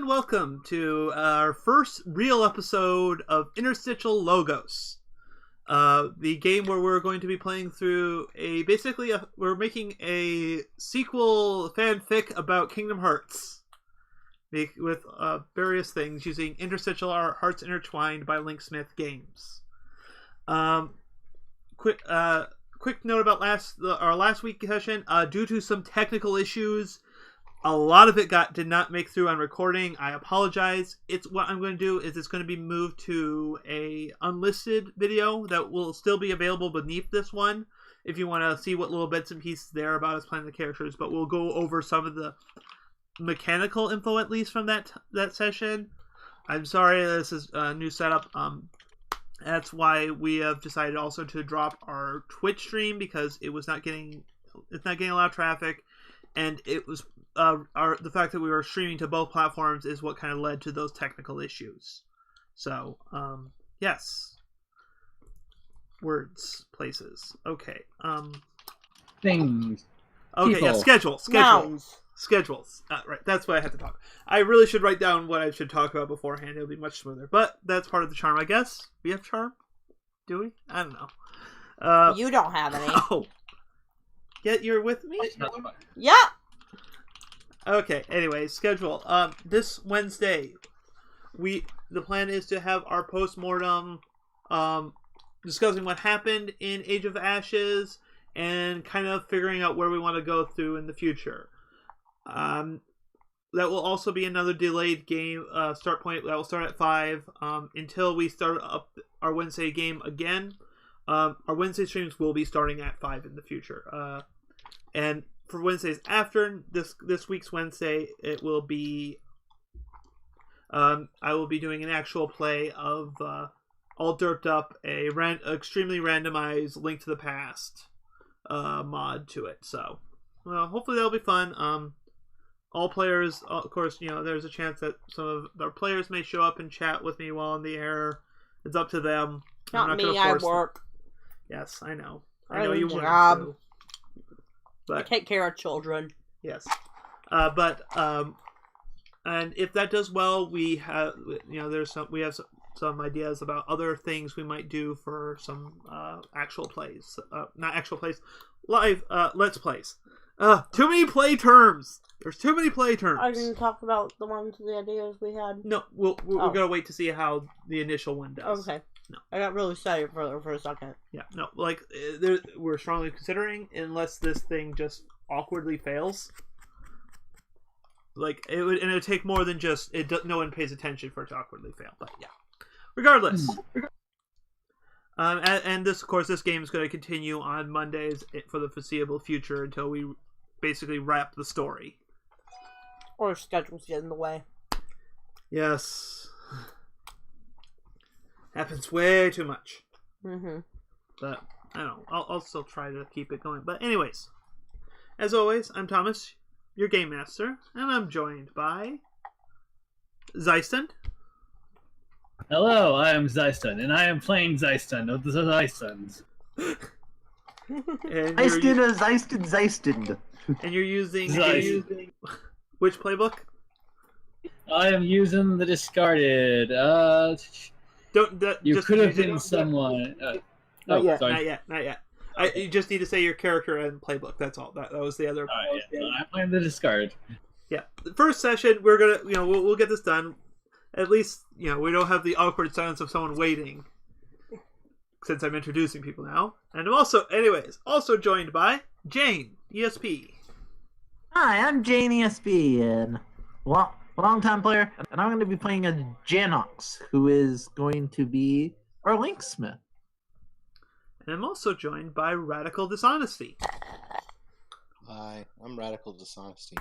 and welcome to our first real episode of Interstitial Logos, the game where we're going to be playing through we're making a sequel fanfic about Kingdom Hearts with various things using Interstitial Hearts Intertwined by Linksmith Games. Quick note about our last week's session. Due to some technical issues, a lot of it did not make through on recording. I apologize. What I'm going to do is it's going to be moved to a unlisted video that will still be available beneath this one if you want to see what little bits and pieces there about us playing the characters. But we'll go over some of the mechanical info at least from that session. I'm sorry, this is a new setup. That's why we have decided also to drop our Twitch stream because it's not getting a lot of traffic, and it was the fact that we were streaming to both platforms is what kind of led to those technical issues. So, yes. Words, places. Okay. Things. Okay, people. Yeah, schedule. Nouns. Schedules. Right, that's what I had to talk. I really should write down what I should talk about beforehand. It'll be much smoother. But that's part of the charm, I guess. We have charm? Do we? I don't know. You don't have any. Oh. Yet you're with me? Yeah. Okay, anyway, schedule. This Wednesday, the plan is to have our post-mortem discussing what happened in Age of Ashes and kind of figuring out where we want to go through in the future. That will also be another delayed game start point that will start at 5 until we start up our Wednesday game again. Our Wednesday streams will be starting at 5 in the future. And for Wednesdays after this week's Wednesday, it will be I will be doing an actual play of all derped up extremely randomized Link to the Past mod to it. So, well, hopefully that'll be fun. All players, of course, there's a chance that some of our players may show up and chat with me while on the air. It's up to them. Not me. I work. Yes, I know. I I know have you a want job. to. But I take care of children. yes, and if that does well, we have we have some ideas about other things we might do for some actual plays, not actual plays, live let's plays. Too many play terms. There's too many play terms. I didn't talk about the ideas we had. No, we're gonna wait to see how the initial one does. Okay. No. I got really excited for a second. Yeah, no, we're strongly considering, unless this thing just awkwardly fails. It would take more than just no one pays attention for it to awkwardly fail. But yeah, regardless. And this, of course, this game is going to continue on Mondays for the foreseeable future until we basically wrap the story. Or schedules get in the way. Yes. Happens way too much. Mm-hmm. But, I don't know. I'll still try to keep it going. But anyways, as always, I'm Thomas, your Game Master, and I'm joined by Zeiston. Hello, I am Zeiston, and I am playing Zeiston of the Zeistons. Zeiston. And you're using which playbook? I am using the discarded. You could have been someone. Not yet. Sorry. Not yet. You just need to say your character and playbook. That's all. That was the other. I'm playing the discard. Yeah, the first session we're gonna, we'll get this done. At least, we don't have the awkward silence of someone waiting. Since I'm introducing people now, and I'm also joined by Jane ESP. Hi, I'm Jane ESP, and long-time player, and I'm going to be playing a Janox, who is going to be our Linksmith. And I'm also joined by Radical Dishonesty. Hi, I'm Radical Dishonesty.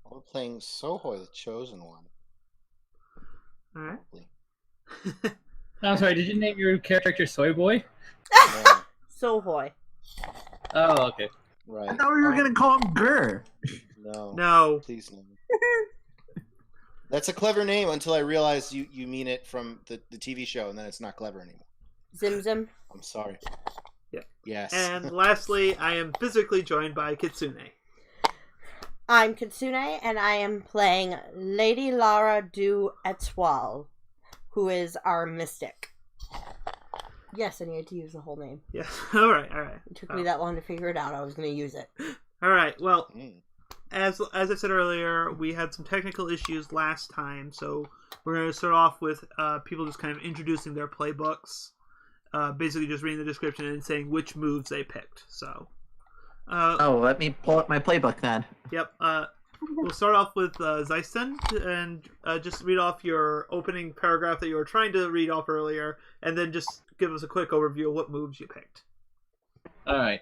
We're playing Sohoy, the Chosen One. Alright. I'm sorry, did you name your character Soy Boy? No, Sohoy. Oh, okay. right. I thought we were going to call him Gurr. No. Please no. That's a clever name until I realized you mean it from the TV show, and then it's not clever anymore. Zim Zim. I'm sorry. Yeah. Yes. And lastly, I am physically joined by Kitsune. I'm Kitsune, and I am playing Lady Lara du Etoile, who is our mystic. Yes, I needed to use the whole name. Yeah. All right. It took me that long to figure it out. I was going to use it. All right. Well, as I said earlier, we had some technical issues last time, so we're going to start off with people just kind of introducing their playbooks, basically just reading the description and saying which moves they picked. So. Let me pull up my playbook then. Yep. We'll start off with Zeiston, and just read off your opening paragraph that you were trying to read off earlier, and then just give us a quick overview of what moves you picked. Alright.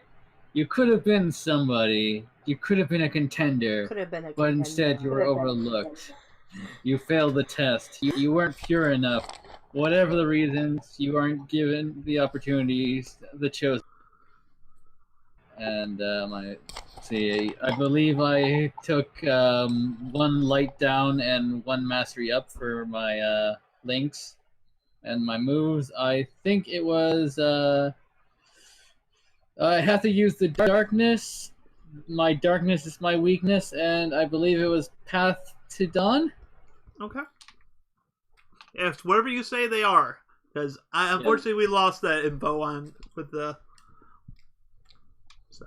You could have been somebody. You could have been a contender. Could have been a But contender. instead you were overlooked. You failed the test. You weren't pure enough. Whatever the reasons, you aren't given the opportunities, the chosen. And I believe I took one light down and one mastery up for my links and my moves. I think it was I have to use the darkness. My darkness is my weakness, and I believe it was Path to Dawn. Okay. If whatever you say they are, because unfortunately we lost that info on with the. So.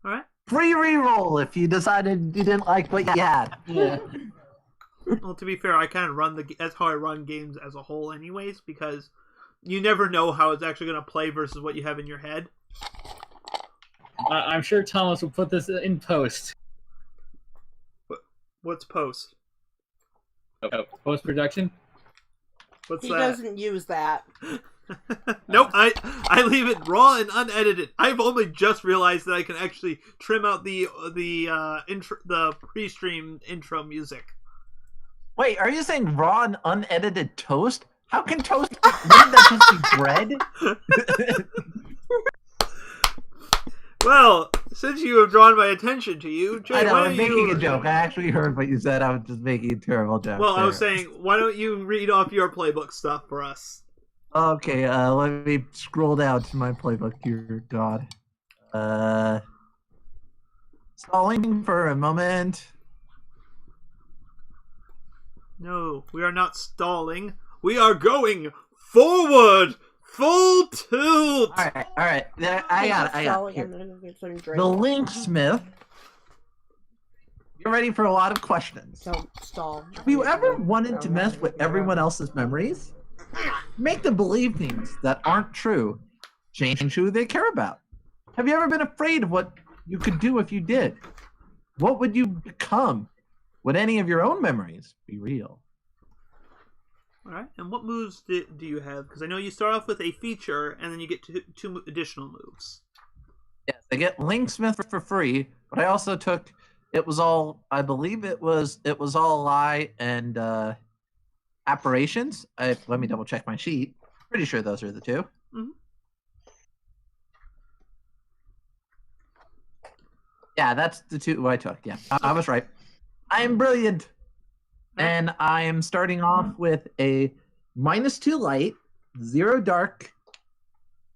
All right. Free reroll if you decided you didn't like what you had. Yeah. Well, to be fair, I kind of that's how I run games as a whole, anyways, because you never know how it's actually going to play versus what you have in your head. I'm sure Thomas will put this in post. What's post? Post production. What's He that? doesn't use that. Nope, I leave it raw and unedited. I've only just realized that I can actually trim out the pre-stream intro music. Wait, are you saying raw and unedited toast? How can toast? Wouldn't that just be bread? Well, since you have drawn my attention to you, Jay, I know, why I'm don't making you... a joke. I actually heard what you said. I was just making a terrible joke. Well, I was there. saying, why don't you read off your playbook stuff for us? Okay, let me scroll down to my playbook. Dear God. Stalling for a moment. No, we are not stalling. We are going forward! Full tilt! Alright. I got it. Here. The Linksmith. You're ready for a lot of questions. Don't stall. Have you ever wanted to mess with everyone else's memories? Make them believe things that aren't true. Change who they care about. Have you ever been afraid of what you could do if you did? What would you become? Would any of your own memories be real? Alright, and what moves do you have? Because I know you start off with a feature, and then you get two additional moves. Yes, I get Linksmith for free, but I also took I believe it was all lie and apparitions. Let me double check my sheet. Pretty sure those are the two. Mm-hmm. Yeah, that's the two I took. Yeah, I was right. I am brilliant. And I am starting off with a -2 light, 0 dark,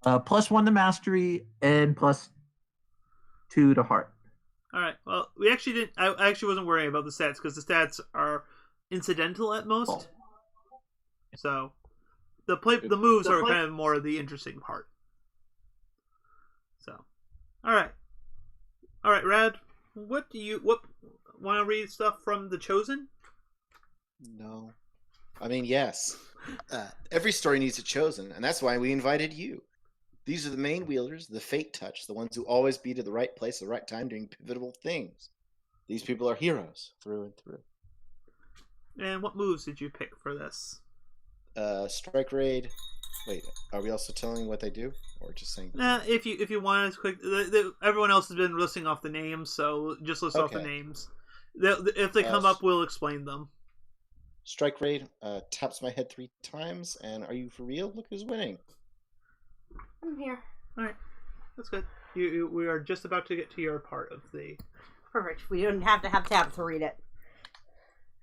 +1 to mastery, and +2 to heart. All right. Well, we actually didn't. I actually wasn't worrying about the stats because the stats are incidental at most. So the moves are kind of more the interesting part. So, all right, Rad. What want to read stuff from the Chosen? No. I mean, yes. Every story needs a chosen, and that's why we invited you. These are the main wheelers, the fate touch, the ones who always be to the right place at the right time doing pivotal things. These people are heroes through and through. And what moves did you pick for this? Strike raid. Wait, are we also telling what they do, or just saying? If you want to quick, everyone else has been listing off the names, so just list off the names. If they come up, we'll explain them. Strike raid taps my head 3 times, and are you for real? Look who's winning. I'm here. All right, that's good. We are just about to get to your part of the. Perfect. We don't have to have tab to read it.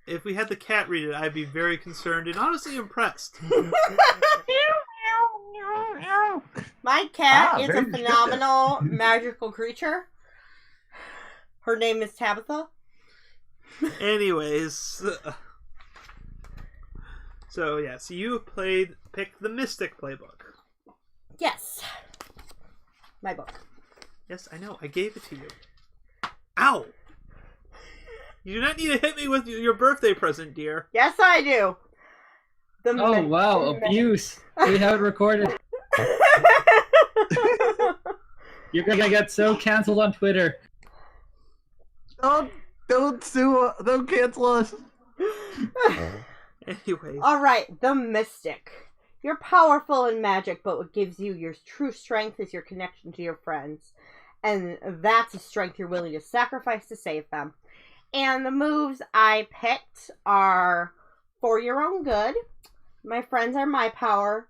If we had the cat read it, I'd be very concerned and honestly impressed. My cat is a very phenomenal magical creature. Her name is Tabitha. Anyways, so you picked the Mystic Playbook. Yes. My book. Yes, I know. I gave it to you. Ow! You do not need to hit me with your birthday present, dear. Yes, I do. Oh, wow. Abuse. We have it recorded. You're going to get so canceled on Twitter. Don't sue. Don't cancel us. Anyways. Alright, the Mystic. You're powerful in magic, but what gives you your true strength is your connection to your friends. And that's a strength you're willing to sacrifice to save them. And the moves I picked are for your own good, my friends are my power,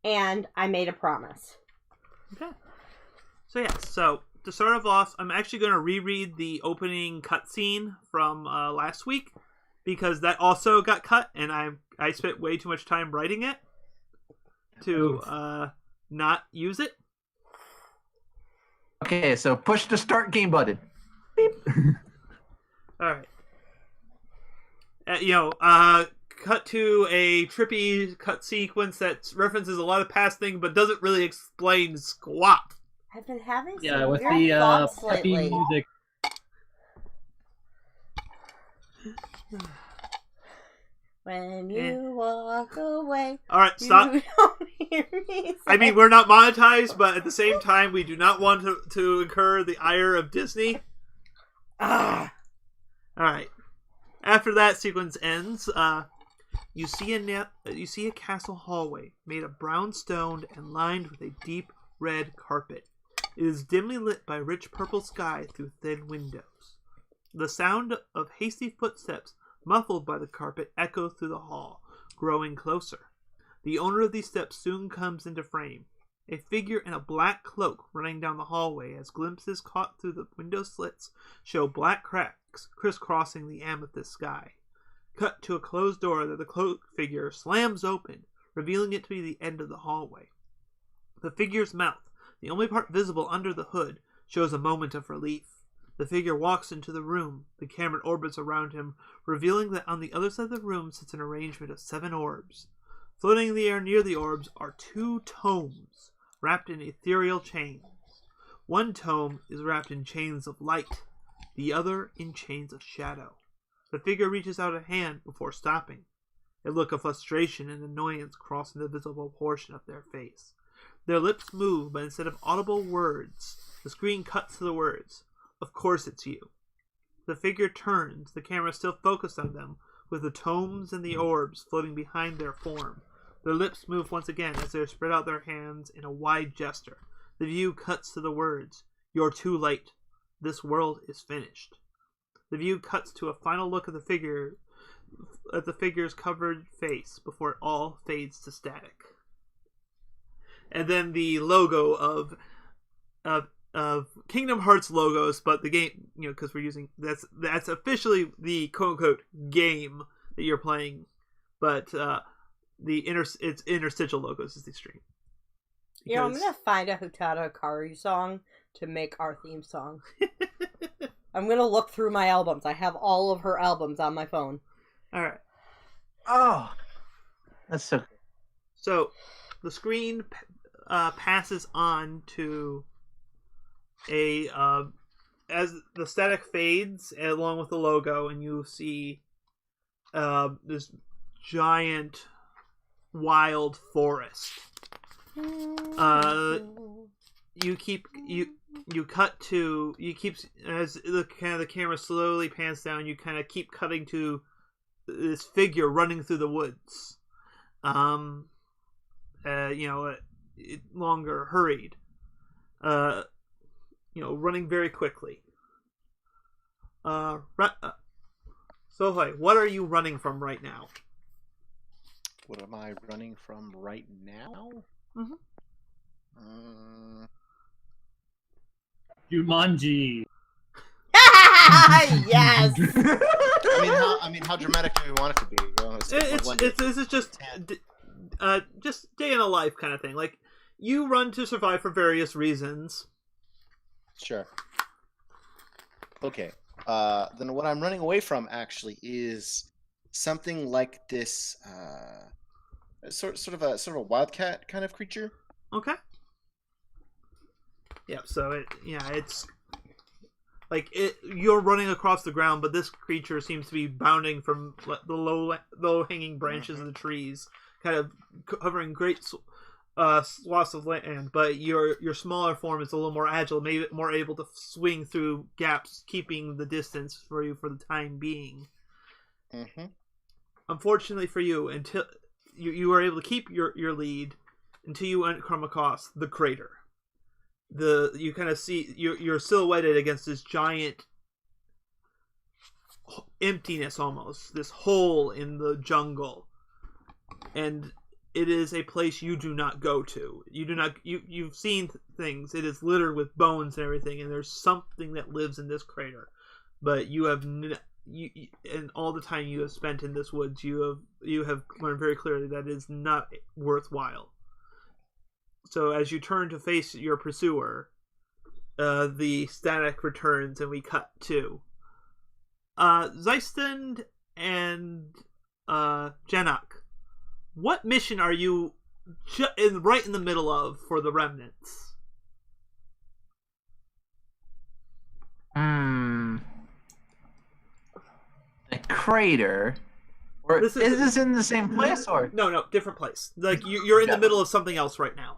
and I made a promise. Okay. So to start off, I'm actually going to reread the opening cutscene from last week, because that also got cut, and I spent way too much time writing it to not use it. Okay, so push the start game button. Beep. All right. Cut to a trippy cut sequence that references a lot of past things, but doesn't really explain squat. I've been having some with weird the thoughts peppy lately. music. When you walk away, All right, stop. you don't hear me say. I mean, we're not monetized, but at the same time, we do not want to incur the ire of Disney. Ah. All right. After that sequence ends, you see a castle hallway made of brown stone and lined with a deep red carpet. It is dimly lit by rich purple sky through thin windows. The sound of hasty footsteps, muffled by the carpet, echoes through the hall, growing closer. The owner of these steps soon comes into frame. A figure in a black cloak running down the hallway as glimpses caught through the window slits show black cracks crisscrossing the amethyst sky. Cut to a closed door that the cloaked figure slams open, revealing it to be the end of the hallway. The figure's mouth, the only part visible under the hood, shows a moment of relief. The figure walks into the room. The camera orbits around him, revealing that on the other side of the room sits an arrangement of 7 orbs. Floating in the air near the orbs are 2 tomes, wrapped in ethereal chains. One tome is wrapped in chains of light, the other in chains of shadow. The figure reaches out a hand before stopping. A look of frustration and annoyance crossing the visible portion of their face. Their lips move, but instead of audible words, the screen cuts to the words, "Of course it's you." The figure turns, the camera still focused on them, with the tomes and the orbs floating behind their form. Their lips move once again as they spread out their hands in a wide gesture. The view cuts to the words, "You're too late. This world is finished." The view cuts to a final look at the figure's covered face before it all fades to static. And then the logo of Kingdom Hearts logos, but the game, because we're using that's officially the quote unquote game that you're playing, but it's Interstitial logos is the stream. I'm gonna find a Hotada Hikaru song to make our theme song. I'm gonna look through my albums. I have all of her albums on my phone. All right. Oh, that's so. So, the screen passes on to as the static fades along with the logo, and you see this giant wild forest. As the camera slowly pans down, you kind of keep cutting to this figure running through the woods. Longer hurried. Running very quickly. Sohei, what are you running from right now? What am I running from right now? Mm-hmm. Jumanji. Yes. I mean, how dramatic do we want it to be? This is just day in a life kind of thing. Like, you run to survive for various reasons. Sure. Okay. Then what I'm running away from actually is something like this, sort of a wildcat kind of creature. Okay. Yeah. So it's like you're running across the ground, but this creature seems to be bounding from the low hanging branches of the trees, kind of covering great swaths of land. But your smaller form is a little more agile, maybe more able to swing through gaps, keeping the distance for you for the time being. Mm-hmm. Unfortunately for you, until you were able to keep your lead until you come across the crater. You kind of see you're silhouetted against this giant emptiness, almost this hole in the jungle, and it is a place you do not go to. You've seen things. It is littered with bones and everything, and there's something that lives in this crater, but you have and all the time you have spent in this woods, you have learned very clearly that it is not worthwhile. So as you turn to face your pursuer, the static returns and we cut to Zeistund and Janak. What mission are you right in the middle of for the remnants? The crater. Or is this in the same place or? No, different place. Like you're in the middle of something else right now.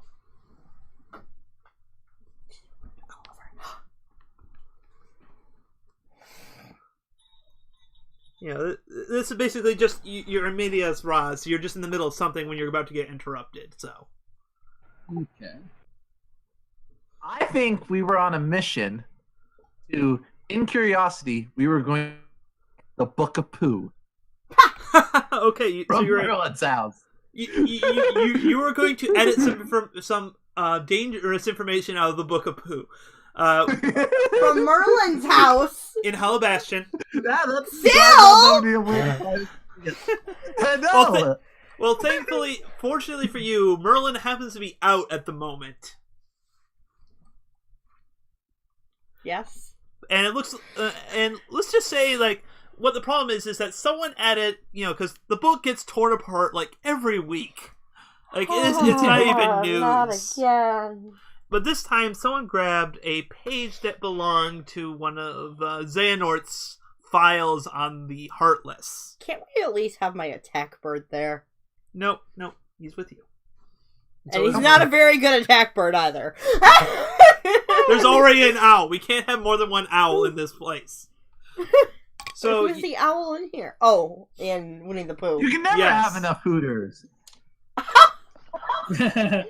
This is basically just you're in medias res. You're just in the middle of something when you're about to get interrupted. So, Okay. I think we were on a mission to, in curiosity, we were going the Book of Pooh. Okay, From so you're Merlin's house. you were going to edit some dangerous information out of the Book of Pooh. From Merlin's house in Halabastion. That's still. Well, fortunately for you, Merlin happens to be out at the moment. Yes. And it looks, and let's just say, like, what the problem is that someone added, because the book gets torn apart like every week. Like it's not even news. Not again. But this time, someone grabbed a page that belonged to one of Xehanort's files on the Heartless. Can't we at least have my attack bird there? Nope, he's with you. And he's not a very good attack bird either. There's already an owl. We can't have more than one owl in this place. So who's the owl in here? Oh, in Winnie the Pooh. You can never have enough Hooters. Pin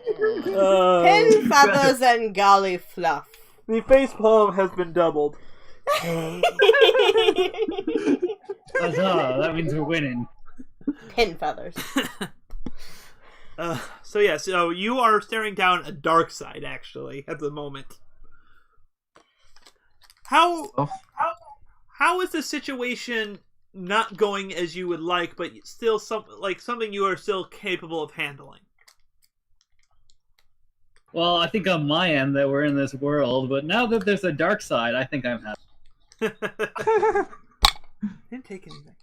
feathers and golly fluff. The facepalm has been doubled. Huzzah, that means we're winning. Pin feathers. So you are staring down a dark side, actually, at the moment. How is the situation not going as you would like, but still something you are still capable of handling? Well, I think on my end that we're in this world, but now that there's a dark side, I think I'm happy. Didn't take anything.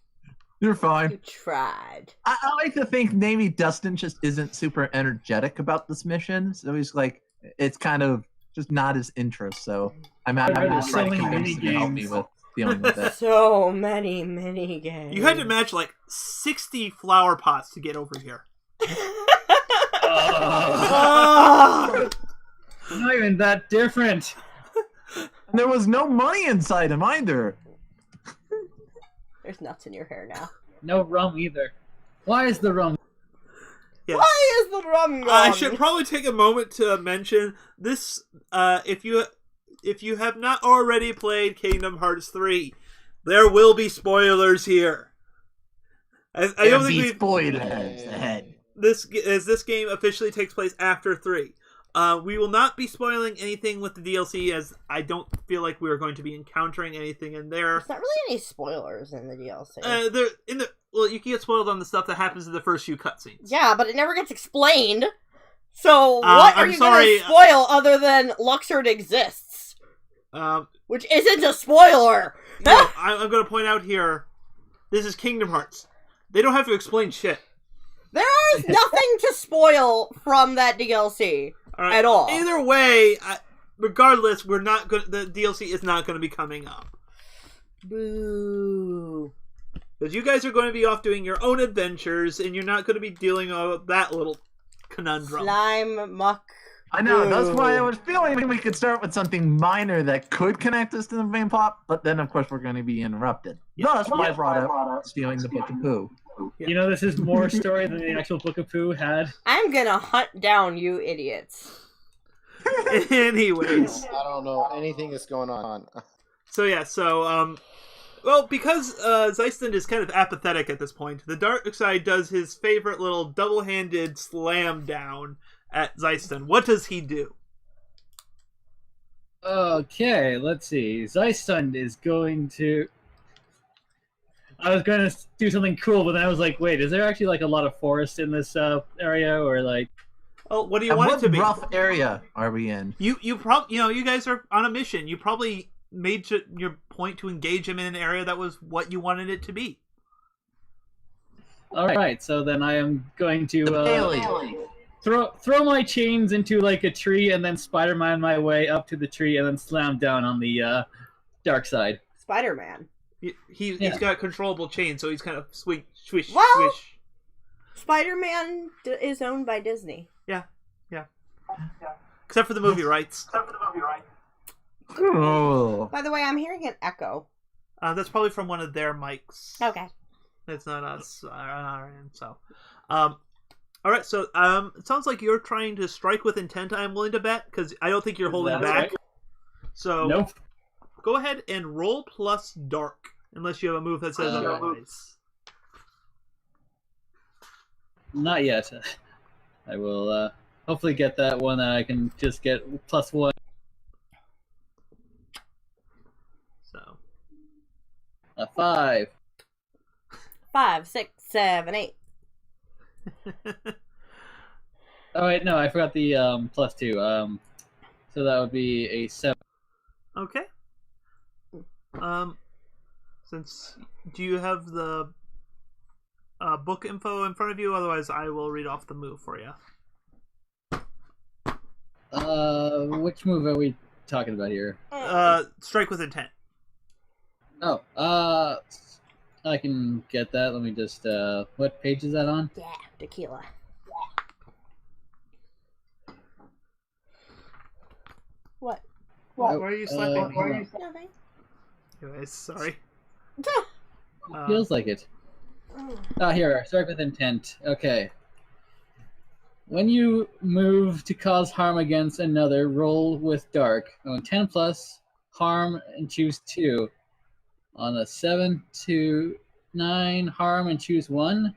You're fine. You tried. I like to think maybe Dustin just isn't super energetic about this mission, so he's like, it's kind of just not his interest. So I'm going to try to convince him to help me with dealing with it. So many mini games. You had to match like 60 flower pots to get over here. Not even that different. And there was no money inside him either. There's nuts in your hair now. No rum either. Why is the rum? Yes. Why is the rum gone? I should probably take a moment to mention this. If you have not already played Kingdom Hearts 3, there will be spoilers here. I don't think we spoilers ahead. This game officially takes place after 3. We will not be spoiling anything with the DLC, as I don't feel like we are going to be encountering anything in there. There's not really any spoilers in the DLC. You can get spoiled on the stuff that happens in the first few cutscenes. Yeah, but it never gets explained. So what are you going to spoil other than Luxord exists? Which isn't a spoiler! No, I'm going to point out here, this is Kingdom Hearts. They don't have to explain shit. There is nothing to spoil from that DLC at all. Either way, regardless, we're not going. The DLC is not going to be coming up. Boo. Because you guys are going to be off doing your own adventures, and you're not going to be dealing with that little conundrum. Slime, muck. I know, that's why I was feeling we could start with something minor that could connect us to the main plot, but then of course we're going to be interrupted. Thus, why I brought up stealing the Book of Pooh. You know, this is more story than the actual Book of Pooh had. I'm gonna hunt down you idiots. Anyways. I don't know anything that's going on. Well, because Zeiston is kind of apathetic at this point, the dark side does his favorite little double-handed slam down at Zeiston. What does he do? Okay, let's see. Zeiston is going to... I was going to do something cool, but then I was like, wait, is there actually like a lot of forest in this area, or like... Oh, what do you want it to be? What rough area are we in? You guys are on a mission. You probably made your point to engage him in an area that was what you wanted it to be. All right, so then I am going to throw my chains into like a tree, and then Spider-Man my way up to the tree, and then slam down on the dark side. Spider-Man. He's got controllable chains, so he's kind of swish. Well, Spider-Man is owned by Disney. Yeah. Except for the movie rights. Oh. By the way, I'm hearing an echo. That's probably from one of their mics. Okay. It's not us on our end. So, all right. So, it sounds like you're trying to strike with intent. I'm willing to bet because I don't think you're holding back. Right. So, nope. Go ahead and roll plus dark, unless you have a move that says otherwise. Not yet. I will hopefully get that one. I can just get +1. So, A 5. 5, 6, 7, 8. Oh wait, no, I forgot the +2. So that would be a 7. Okay. Do you have the book info in front of you? Otherwise, I will read off the move for you. Which move are we talking about here? Strike with intent. Oh, I can get that. Let me just, what page is that on? Yeah, tequila. What? Why are you slapping me? Nothing. Anyways, sorry. Feels like it. Here, strike with intent. Okay. When you move to cause harm against another, roll with dark. On 10 plus, harm and choose 2. On a 7 to 9, harm and choose 1.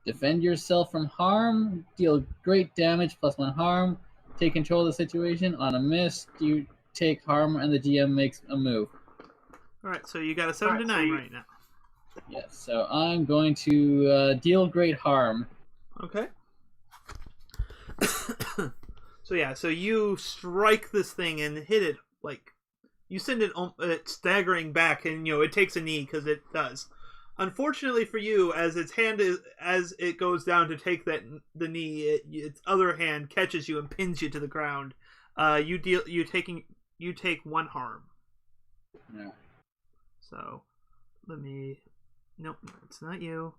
Defend yourself from harm. Deal great damage +1 harm. Take control of the situation. On a miss, you take harm and the GM makes a move. Alright, so you got a 7 to 9 right now. Yes, so I'm going to deal great harm. Okay. So you strike this thing and hit it, like, you send it staggering back, and, it takes a knee, because it does. Unfortunately for you, as it goes down to take the knee, its other hand catches you and pins you to the ground. You take 1 harm. Yeah. So, nope, it's not you.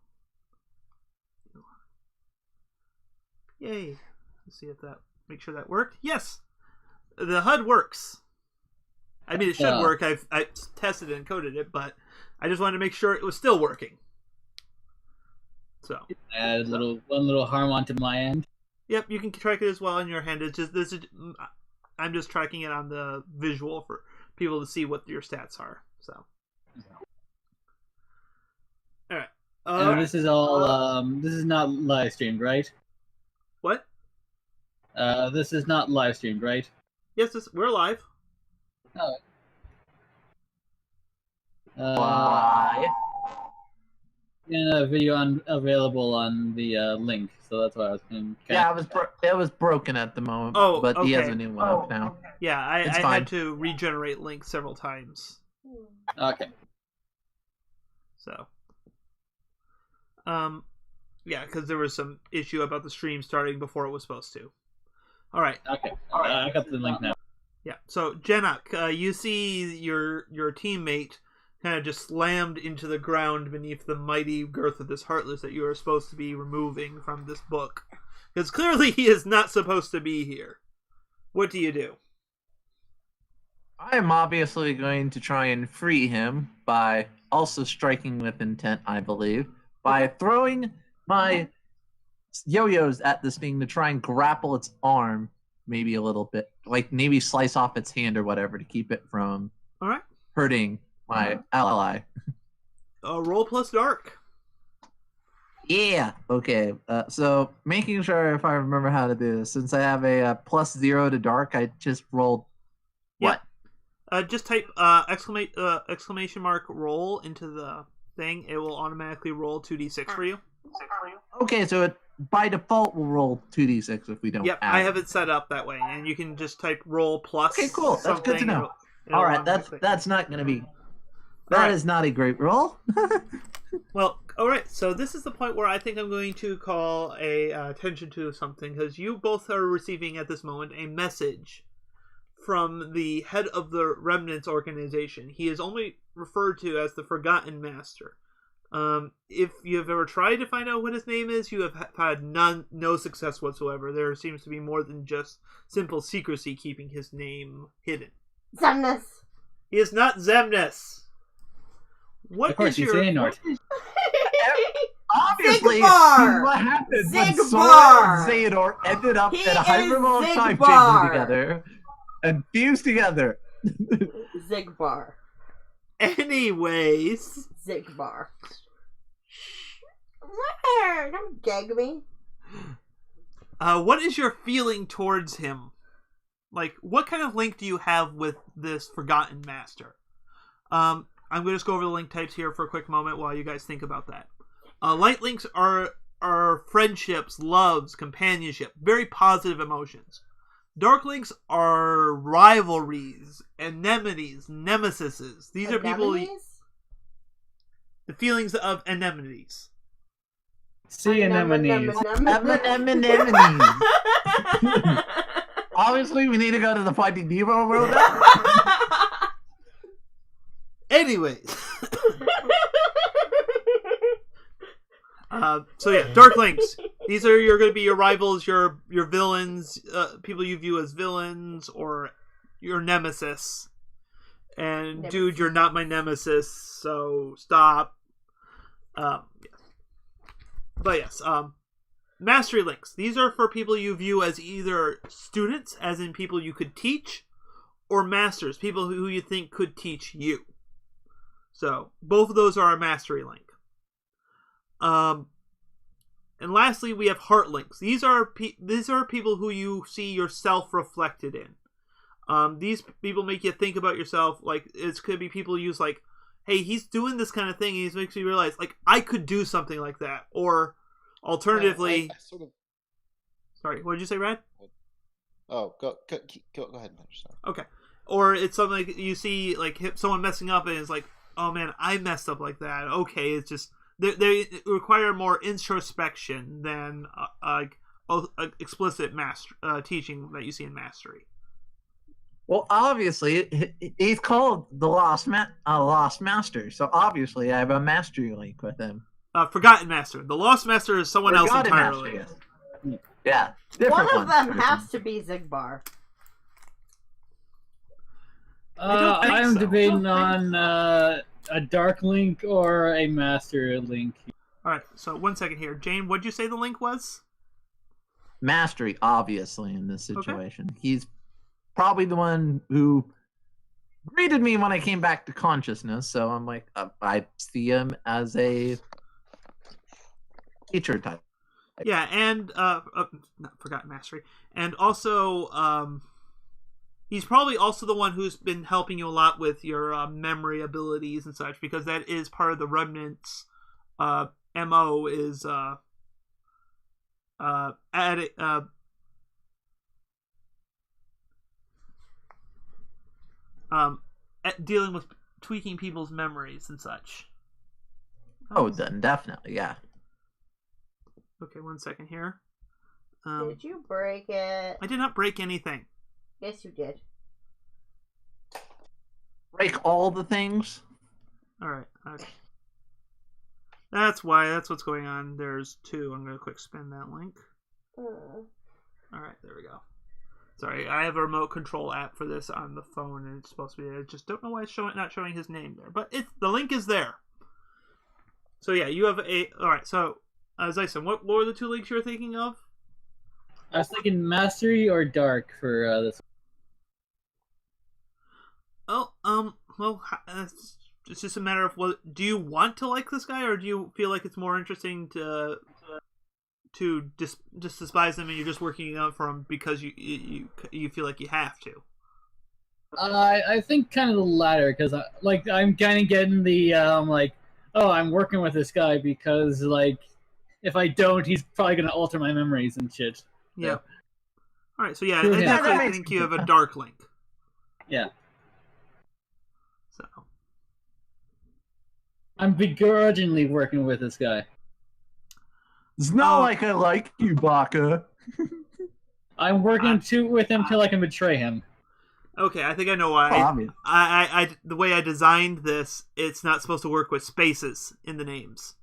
Yay. Let's see if make sure that worked. Yes! The HUD works. I mean, it should work. I tested and coded it, but I just wanted to make sure it was still working. So. Add one little harm onto my end. Yep, you can track it as well in your hand. I'm just tracking it on the visual for people to see what your stats are. So. Alright. This is all, this is not live streamed, right? What? This is not live streamed, right? Yes, we're live. Oh. Why? in a video available on the link, so that's why I was kind Yeah, it was broken at the moment. Oh, but he has okay. a new one up now. Yeah, I It's had fine. to regenerate links several times. Okay. So, yeah, because there was some issue about the stream starting before it was supposed to. All right. Okay. I got the link now. Yeah. So, Jenok, you see your teammate kind of just slammed into the ground beneath the mighty girth of this Heartless that you are supposed to be removing from this book. Because clearly he is not supposed to be here. What do you do? I am obviously going to try and free him by also striking with intent, I believe, by throwing my yo-yos at this thing to try and grapple its arm maybe a little bit, like maybe slice off its hand or whatever to keep it from All right. hurting my ally. Roll plus dark. Yeah. Okay. So making sure if I remember how to do this, since I have a +0 to dark, I just rolled what? Just type exclamation mark roll into the thing. It will automatically roll 2d6 for you. Okay, so it by default will roll 2d6 if we don't. Yep, add I it. have it set up that way, and you can just type roll plus. Okay, cool. That's good to know. All right, that's not going to be. That is not a great roll. Well, all right. So this is the point where I think I'm going to call attention to something, because you both are receiving at this moment a message from the head of the Remnants organization. He is only referred to as the Forgotten Master. If you have ever tried to find out what his name is, you have had no success whatsoever. There seems to be more than just simple secrecy keeping his name hidden. Zemnis. He is not Zemnis. What Of course, is he's your Xehanort. Obviously, Zigbar! what happened when Zigbar! Sora and Xehanort ended up He in a is hyperbolic time Zigbar! chamber together and fused together. Zigbar. Anyways, Zigbar. Where? Don't gag me. what is your feeling towards him? Like, what kind of link do you have with this Forgotten Master? I'm going to just go over the link types here for a quick moment while you guys think about that. Light links are friendships, loves, companionship, very positive emotions. Dark links are rivalries, enmities, nemesises. These are people... The feelings of enmities. See anemones. Anemones. Obviously, we need to go to the Finding Nemo world. Anyways. So yeah, Dark Links. These are going to be your rivals, your villains, people you view as villains, or your nemesis. And dude, you're not my nemesis, so stop. Yeah. But yes, Mastery Links. These are for people you view as either students, as in people you could teach, or masters, people who you think could teach you. So, both of those are a Mastery Link. And lastly, we have Heart Links. These are people who you see yourself reflected in. These people make you think about yourself. Like, it could be people use like, hey, he's doing this kind of thing, and he makes you realize, like, I could do something like that. Or, alternatively... Sorry, what did you say, Brad? Oh, go ahead and finish. Sorry. Okay. Or it's something like you see, like, someone messing up, and it's like, oh man, I messed up like that. Okay, it's just... They require more introspection than explicit teaching that you see in Mastery. Well, obviously, he's called the Lost Master, so obviously I have a mastery link with him. Forgotten Master. The Lost Master is someone else entirely. Master, yes. Yeah, one of them has to be Zigbar. I'm debating on a Dark Link or a Master Link. Alright, so 1 second here. Jane, what'd you say the link was? Mastery, obviously, in this situation. Okay. He's probably the one who greeted me when I came back to consciousness, so I'm like, I see him as a teacher type. Yeah, and, not Forgotten Mastery. And also, he's probably also the one who's been helping you a lot with your memory abilities and such, because that is part of the Remnants' MO is dealing with tweaking people's memories and such. Oh, then definitely, yeah. Okay, 1 second here. Did you break it? I did not break anything. Yes, you did. Break all the things. All right. Okay. That's what's going on. There's 2. I'm going to quick spin that link. All right, there we go. Sorry, I have a remote control app for this on the phone, and it's supposed to be. I just don't know why it's not showing his name there, but the link is there. So yeah, you have a. All right, so as I said, what were the 2 links you were thinking of? I was thinking Mastery or Dark for this. Oh, well, it's just a matter of do you want to like this guy, or do you feel like it's more interesting to just despise him and you're just working out for him because you feel like you have to? I think kind of the latter, because I'm kind of getting the I'm working with this guy because if I don't, he's probably gonna alter my memories and shit. Yeah. All right. So yeah, Through I him. definitely think you have a dark link. Yeah. So I'm begrudgingly working with this guy. It's not like I like you, Baka. I'm working with him till I can betray him. Okay, I think I know why. I the way I designed this, it's not supposed to work with spaces in the names.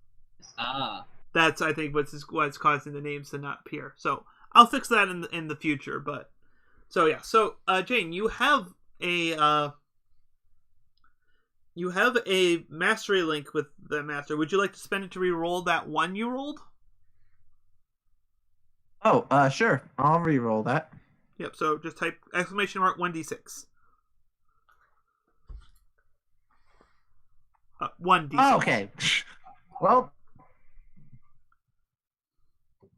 Ah. That's, I think, what's causing the names to not appear. So I'll fix that in the future. But so yeah, so Jane, you have a mastery link with the master. Would you like to spend it to re-roll that 1 you rolled? Oh, sure. I'll re-roll that. Yep. So just type exclamation mark 1d6. 1d6. Oh, okay. Well.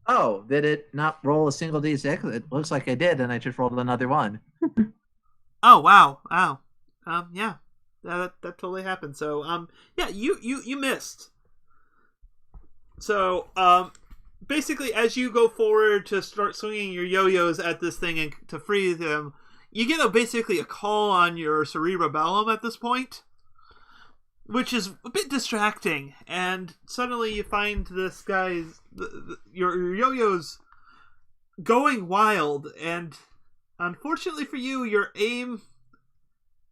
Oh, did it not roll a single d6? It looks like I did, and I just rolled another 1. Oh wow! Yeah, that totally happened. So yeah, you missed. So basically, as you go forward to start swinging your yo-yos at this thing and to free them, you get basically a call on your cerebellum at this point, which is a bit distracting. And suddenly you find this guy's your yo-yos going wild, and unfortunately for you, your aim.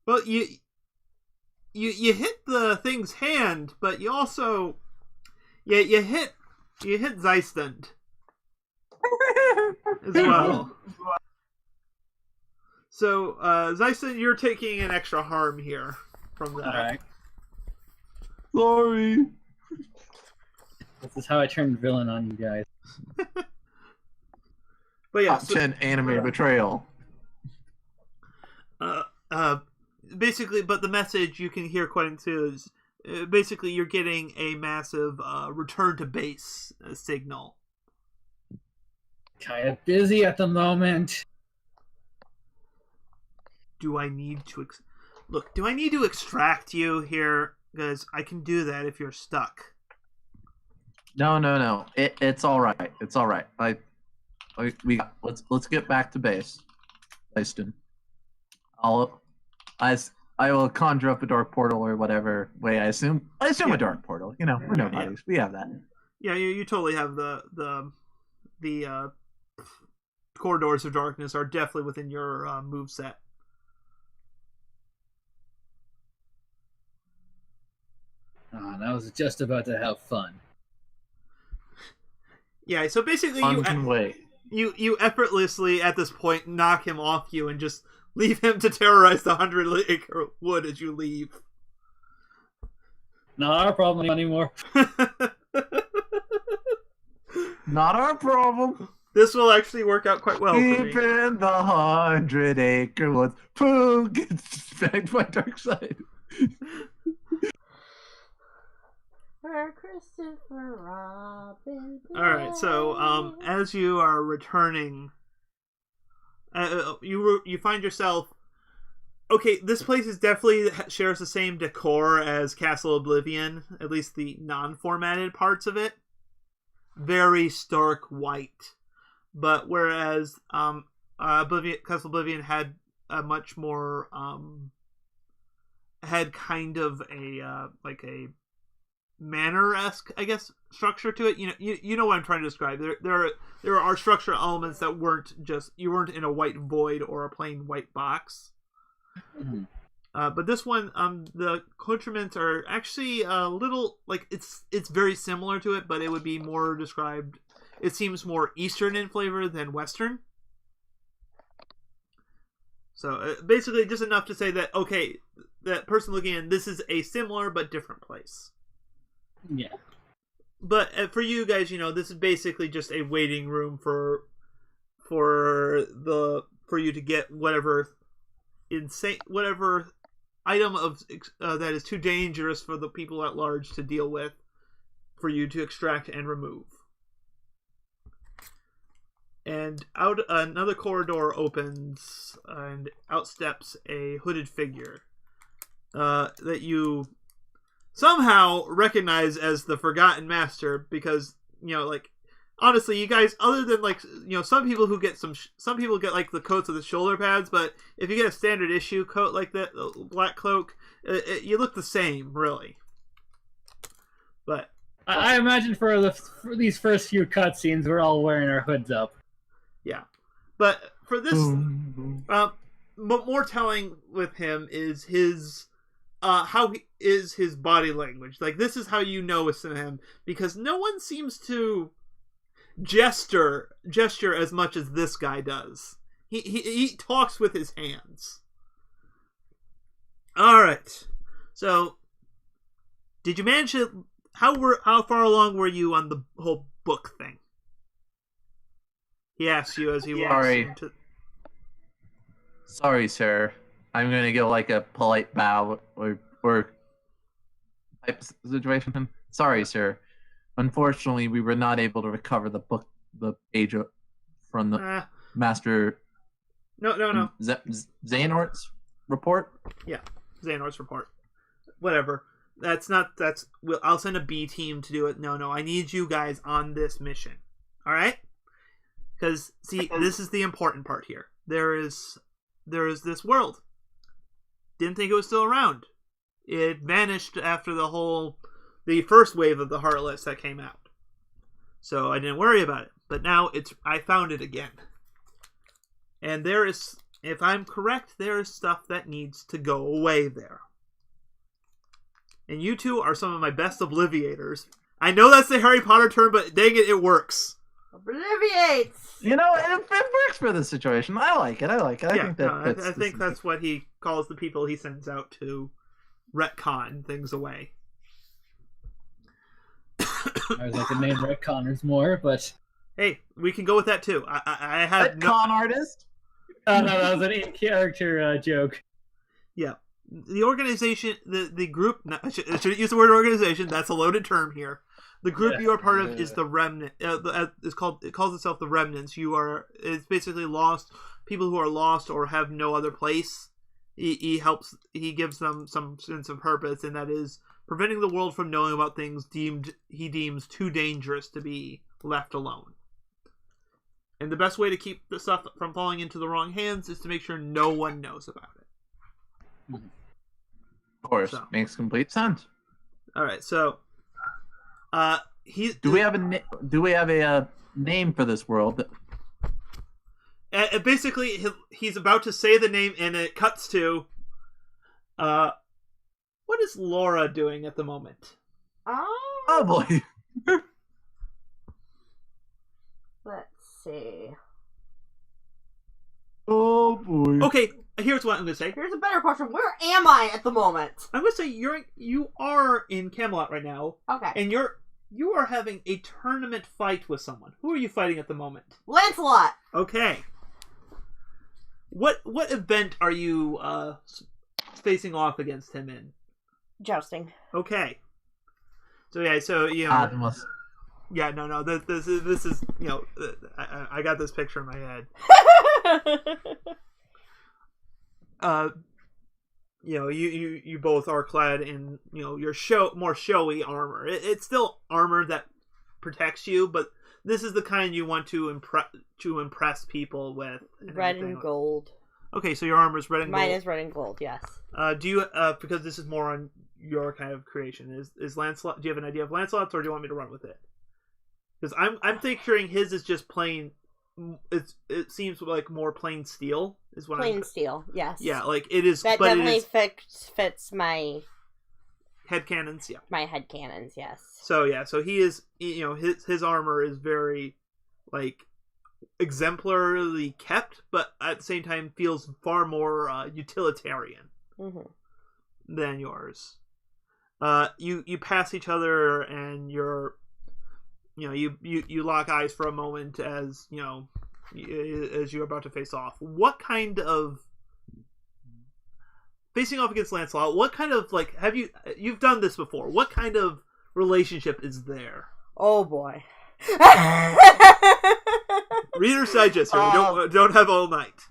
Well, you hit the thing's hand, but you also you hit Zeistund as well. So Zeistund, you're taking an extra harm here from that. All right. Sorry. This is how I turn villain on you guys. But yeah, Top 10 anime betrayal. Basically, but the message you can hear quite into is basically you're getting a massive return to base signal. Kind of busy at the moment. Do I need to do I need to extract you here? Because I can do that if you're stuck. No. It's all right. It's all right. Let's get back to base. Leiston. I will conjure up a dark portal or whatever way I assume a dark portal. You know, we're nobodies. We have that. Yeah, you totally have the corridors of darkness are definitely within your move set. Oh, and I was just about to have fun. Yeah, so basically you effortlessly at this point knock him off you and just leave him to terrorize the 100-acre wood as you leave. Not our problem anymore. Not our problem. This will actually work out quite well for me. Deep in the 100-acre woods, Pooh gets spanked by Darkseid. For Christopher Robin. Alright, so as you are returning, you find yourself Okay, this place is definitely shares the same decor as Castle Oblivion, at least the non-formatted parts of it. Very stark white. But whereas Castle Oblivion had a much more had kind of a like a manor-esque, I guess, structure to it. You know what I'm trying to describe. There are structural elements that weren't just, you weren't in a white void or a plain white box. Mhm. But this one, the accoutrements are actually a little like it's very similar to it, but it would be more described. It seems more Eastern in flavor than Western. So basically, just enough to say that okay, that person looking in, this is a similar but different place. Yeah. But for you guys, this is basically just a waiting room for you to get whatever item of that is too dangerous for the people at large to deal with, for you to extract and remove. And out another corridor opens, and out steps a hooded figure that you somehow recognize as the Forgotten Master, because honestly, you guys, other than some people who get some people get like the coats with the shoulder pads, but if you get a standard issue coat like that, black cloak, you look the same, really. But I imagine for these first few cutscenes, we're all wearing our hoods up. yeah, but for this, but more telling with him is his. How is his body language? Like, this is how you know it's him, because no one seems to gesture as much as this guy does. He talks with his hands. All right. So, did you manage to? How far along were you on the whole book thing? He asks you as he walks into. Sorry, sir. I'm gonna give like a polite bow or type situation. Sorry, sir. Unfortunately, we were not able to recover the page from the master. No. Xehanort's report. Yeah, Xehanort's report. Whatever. I'll send a B team to do it. No. I need you guys on this mission. All right? Because see, this is the important part here. There is this world. Didn't think it was still around. It vanished after the first wave of the Heartless that came out. So I didn't worry about it. But now I found it again. And there is, if I'm correct, there is stuff that needs to go away there. And you two are some of my best obliviators. I know that's the Harry Potter term, but dang it works. Obliviates! It works for the situation. I like it. Yeah, I think that's what he calls the people he sends out to retcon things away. I was like the name retconners more, but hey, we can go with that too. I have retcon artist. Oh no, that was an in-character joke. Yeah, the organization, the group. I shouldn't use the word organization. That's a loaded term here. The group you are part of is the Remnant. It calls itself the Remnants. It's basically lost people who are lost or have no other place. He helps. He gives them some sense of purpose, and that is preventing the world from knowing about things he deems too dangerous to be left alone. And the best way to keep the stuff from falling into the wrong hands is to make sure no one knows about it. Of course, makes complete sense. All right, so. Do we have a name for this world? Basically, he's about to say the name, and it cuts to. What is Laura doing at the moment? Oh boy. Let's see. Oh boy. Okay, here's what I'm gonna say. Here's a better question. Where am I at the moment? I'm gonna say you are in Camelot right now. Okay. And you are having a tournament fight with someone. Who are you fighting at the moment? Lancelot. Okay. What event are you facing off against him in? Jousting. Okay. So yeah, Atmos. Yeah, no. This is I got this picture in my head. you both are clad in your more showy armor. It's still armor that protects you, but this is the kind you want to impress people with. Red and gold. Okay, so your armor is red and gold. Mine is red and gold. Yes. Do you because this is more on your kind of creation? Is Lancelot? Do you have an idea of Lancelot's, or do you want me to run with it? Because I'm picturing his is just plain. It seems like more plain steel is what plain steel. Yes. Yeah, like it is. That but definitely it is fits my headcanons. Yeah. My headcanons. Yes. So yeah, so he is. His armor is very like exemplarily kept, but at the same time feels far more utilitarian than yours. You pass each other and you lock eyes for a moment as you're about to face off. What kind of facing off against Lancelot? What kind of you've done this before? What kind of relationship is there? Oh boy. Reader's Digest here. We don't have all night.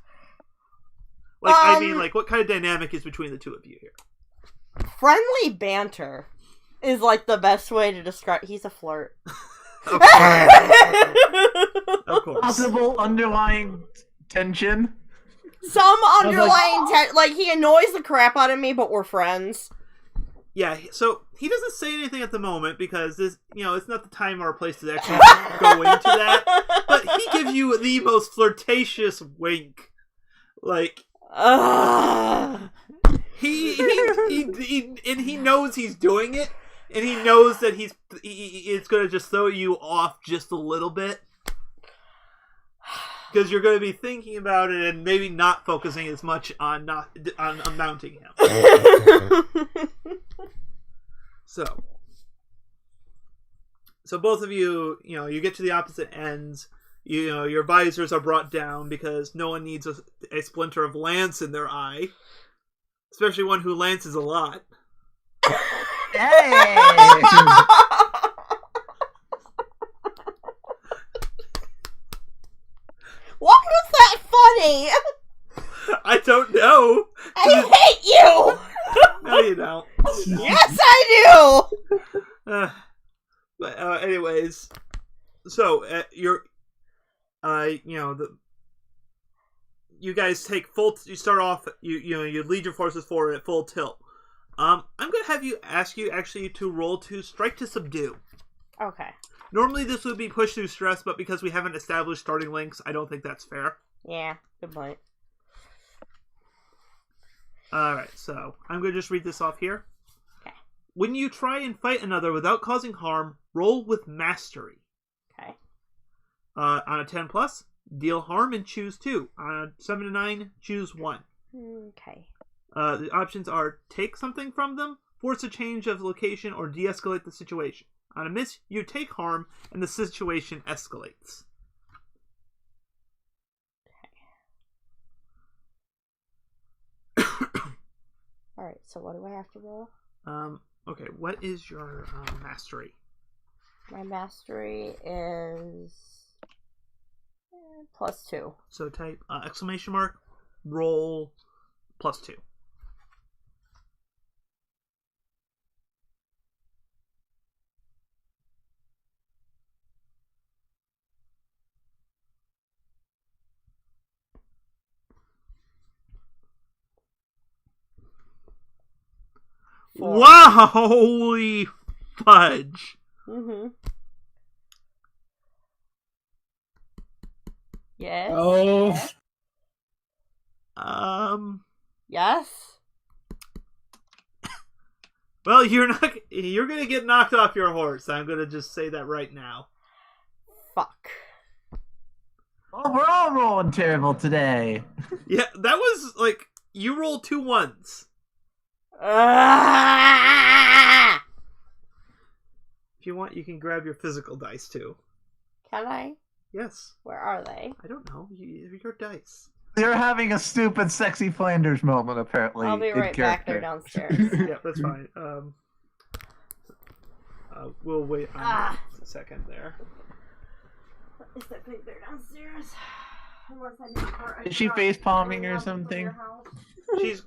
What kind of dynamic is between the two of you here? Friendly banter is like the best way to describe. He's a flirt. Of course. Possible underlying tension. Some underlying like he annoys the crap out of me, but we're friends. Yeah, so he doesn't say anything at the moment because this, it's not the time or place to actually go into that. But he gives you the most flirtatious wink, he knows he's doing it, and he knows that it's going to just throw you off just a little bit. Because you're going to be thinking about it and maybe not focusing as much on mounting him. So both of you, you get to the opposite ends. Your visors are brought down because no one needs a splinter of lance in their eye, especially one who lances a lot. Hey! Why was that funny? I don't know. I hate you! No, you don't. Yes, I do! But anyways, so you guys take full. You start off. You lead your forces forward at full tilt. I'm gonna ask you actually to roll to strike to subdue. Okay. Normally this would be push through stress, but because we haven't established starting links, I don't think that's fair. Yeah, good point. Alright, so I'm going to just read this off here. Okay. When you try and fight another without causing harm, roll with mastery. Okay. On a 10 plus, deal harm and choose 2. On a 7 to 9, choose 1. Okay. The options are take something from them, force a change of location, or de-escalate the situation. On a miss, you take harm, and the situation escalates. Alright, so what do I have to roll? Okay, what is your mastery? My mastery is +2. So type exclamation mark, roll +2. Wow! Holy fudge! Yes. Oh. Yes. Well, you're gonna get knocked off your horse. I'm gonna just say that right now. Fuck. Oh, we're all rolling terrible today. Yeah, that was you rolled 2 1s. If you want, you can grab your physical dice too. Can I? Yes. Where are they? I don't know. Your dice. They're having a stupid sexy Flanders moment, apparently. I'll be right back there downstairs. Yeah, that's fine. We'll wait on a second there. Is that big there downstairs? Unless I need her. Is she face palming or something? She's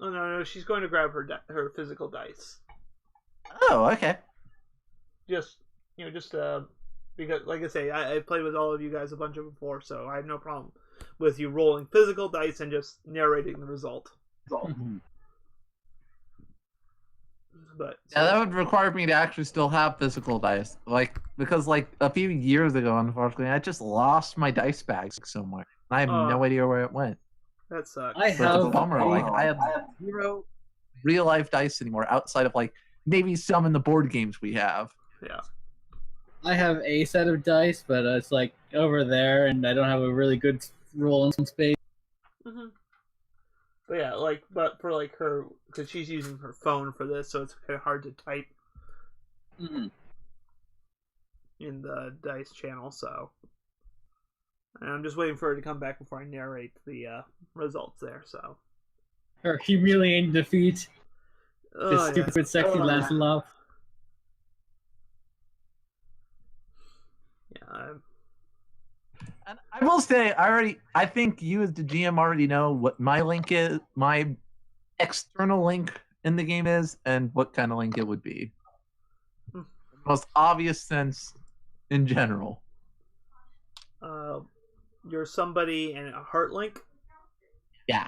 Oh no, she's going to grab her physical dice. Oh, okay. Just because, like I say, I played with all of you guys a bunch of before, so I have no problem with you rolling physical dice and just narrating the result. Mhm. But Yeah, that would require me to actually still have physical dice, because a few years ago, unfortunately, I just lost my dice bag somewhere. I have no idea where it went. That sucks. I So it's a have bummer. I have 0 real life dice anymore, outside of maybe some in the board games we have. Yeah. I have a set of dice, but it's over there, and I don't have a really good rolling space. Mm-hmm. But yeah, but for her, because she's using her phone for this, so it's kind of hard to type Mm-hmm. in the dice channel. So, and I'm just waiting for her to come back before I narrate the results there. So, Her humiliating defeat. This stupid, sexy Lancelot. Yeah. And I will say, I think you as the GM already know what my link is, my external link in the game is, and what kind of link it would be. The most obvious sense in general. You're somebody and a heart link? Yeah.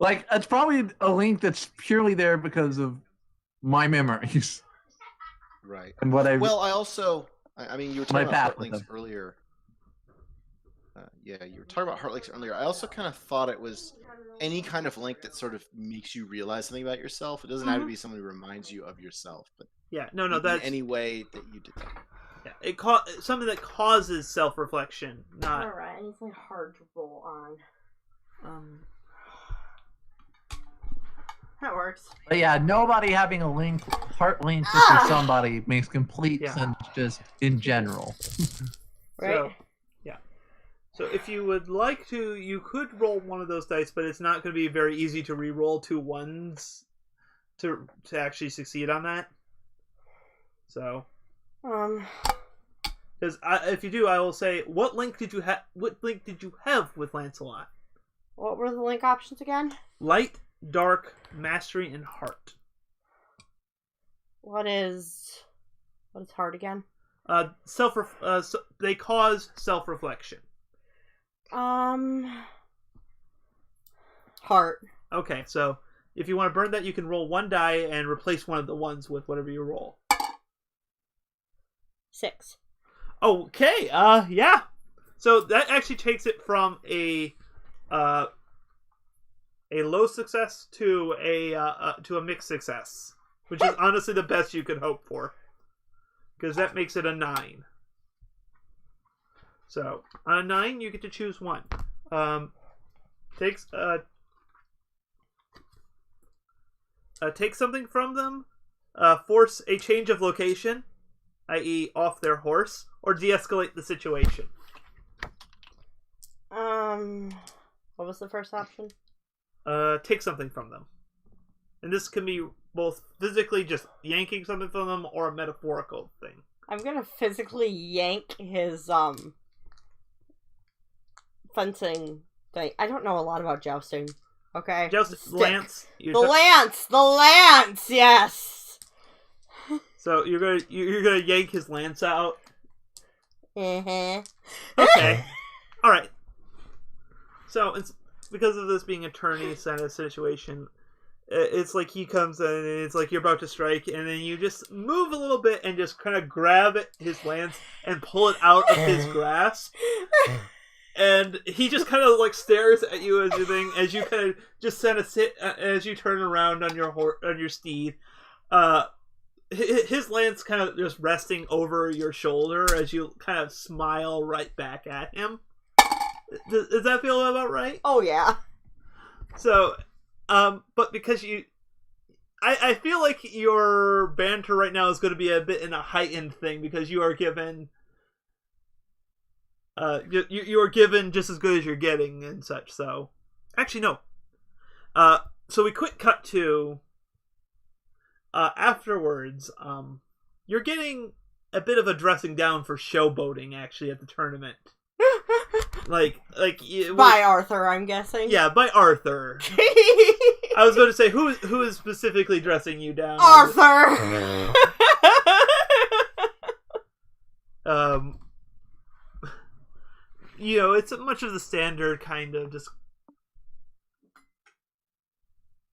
It's probably a link that's purely there because of my memories. Right. And what I Well, I also, I mean, you were talking My about path heart with links them. earlier. Yeah, you were talking about heart links earlier. I also kind of thought it was any kind of link that sort of makes you realize something about yourself. It doesn't have to be someone who reminds you of yourself, but Yeah, no, in that's any way that you did that. yeah. Something that causes self-reflection, not. Alright, anything hard to roll on. That works. But yeah, nobody having a heart link with somebody makes complete sense just in general. Right? So, yeah. So if you would like to, you could roll one of those dice, but it's not going to be very easy to re-roll 2 1s to actually succeed on that. So, because if you do, I will say, what link did you have? What link did you have with Lancelot? What were the link options again? Light, dark, mastery, and heart. What is heart again? They cause self-reflection. Heart. Okay, so if you want to burn that, you can roll 1 die and replace one of the ones with whatever you roll. 6. Okay, yeah. So that actually takes it from a low success to a mixed success, which is honestly the best you could hope for, because that makes it a 9. So on a 9, you get to choose one. Take something from them, force a change of location, i.e., off their horse, or de-escalate the situation. What was the first option? Take something from them. And this can be both physically just yanking something from them or a metaphorical thing. I'm gonna physically yank his, fencing thing. I don't know a lot of jousting. Okay? Lance. The lance! Yes! So you're gonna yank his lance out? Mm-hmm. Okay. Alright. So, it's because of this being a tourney kind of situation, it's like he comes in and it's like you're about to strike, and then you just move a little bit and just kind of grab his lance and pull it out of his grasp. And he just kind of stares at you as you kind of just kind of sit as you turn around on your steed. His lance kind of just resting over your shoulder as you kind of smile right back at him. Does that feel about right? Oh, yeah. So, but because I feel like your banter right now is going to be a bit in a heightened thing because you are given, you are given just as good as you're getting and such. So, actually, no. So we quick cut to, afterwards, you're getting a bit of a dressing down for showboating, actually, at the tournament. By Arthur, I'm guessing. Yeah, by Arthur. I was going to say, who is specifically dressing you down? Arthur! It's much of the standard kind of just...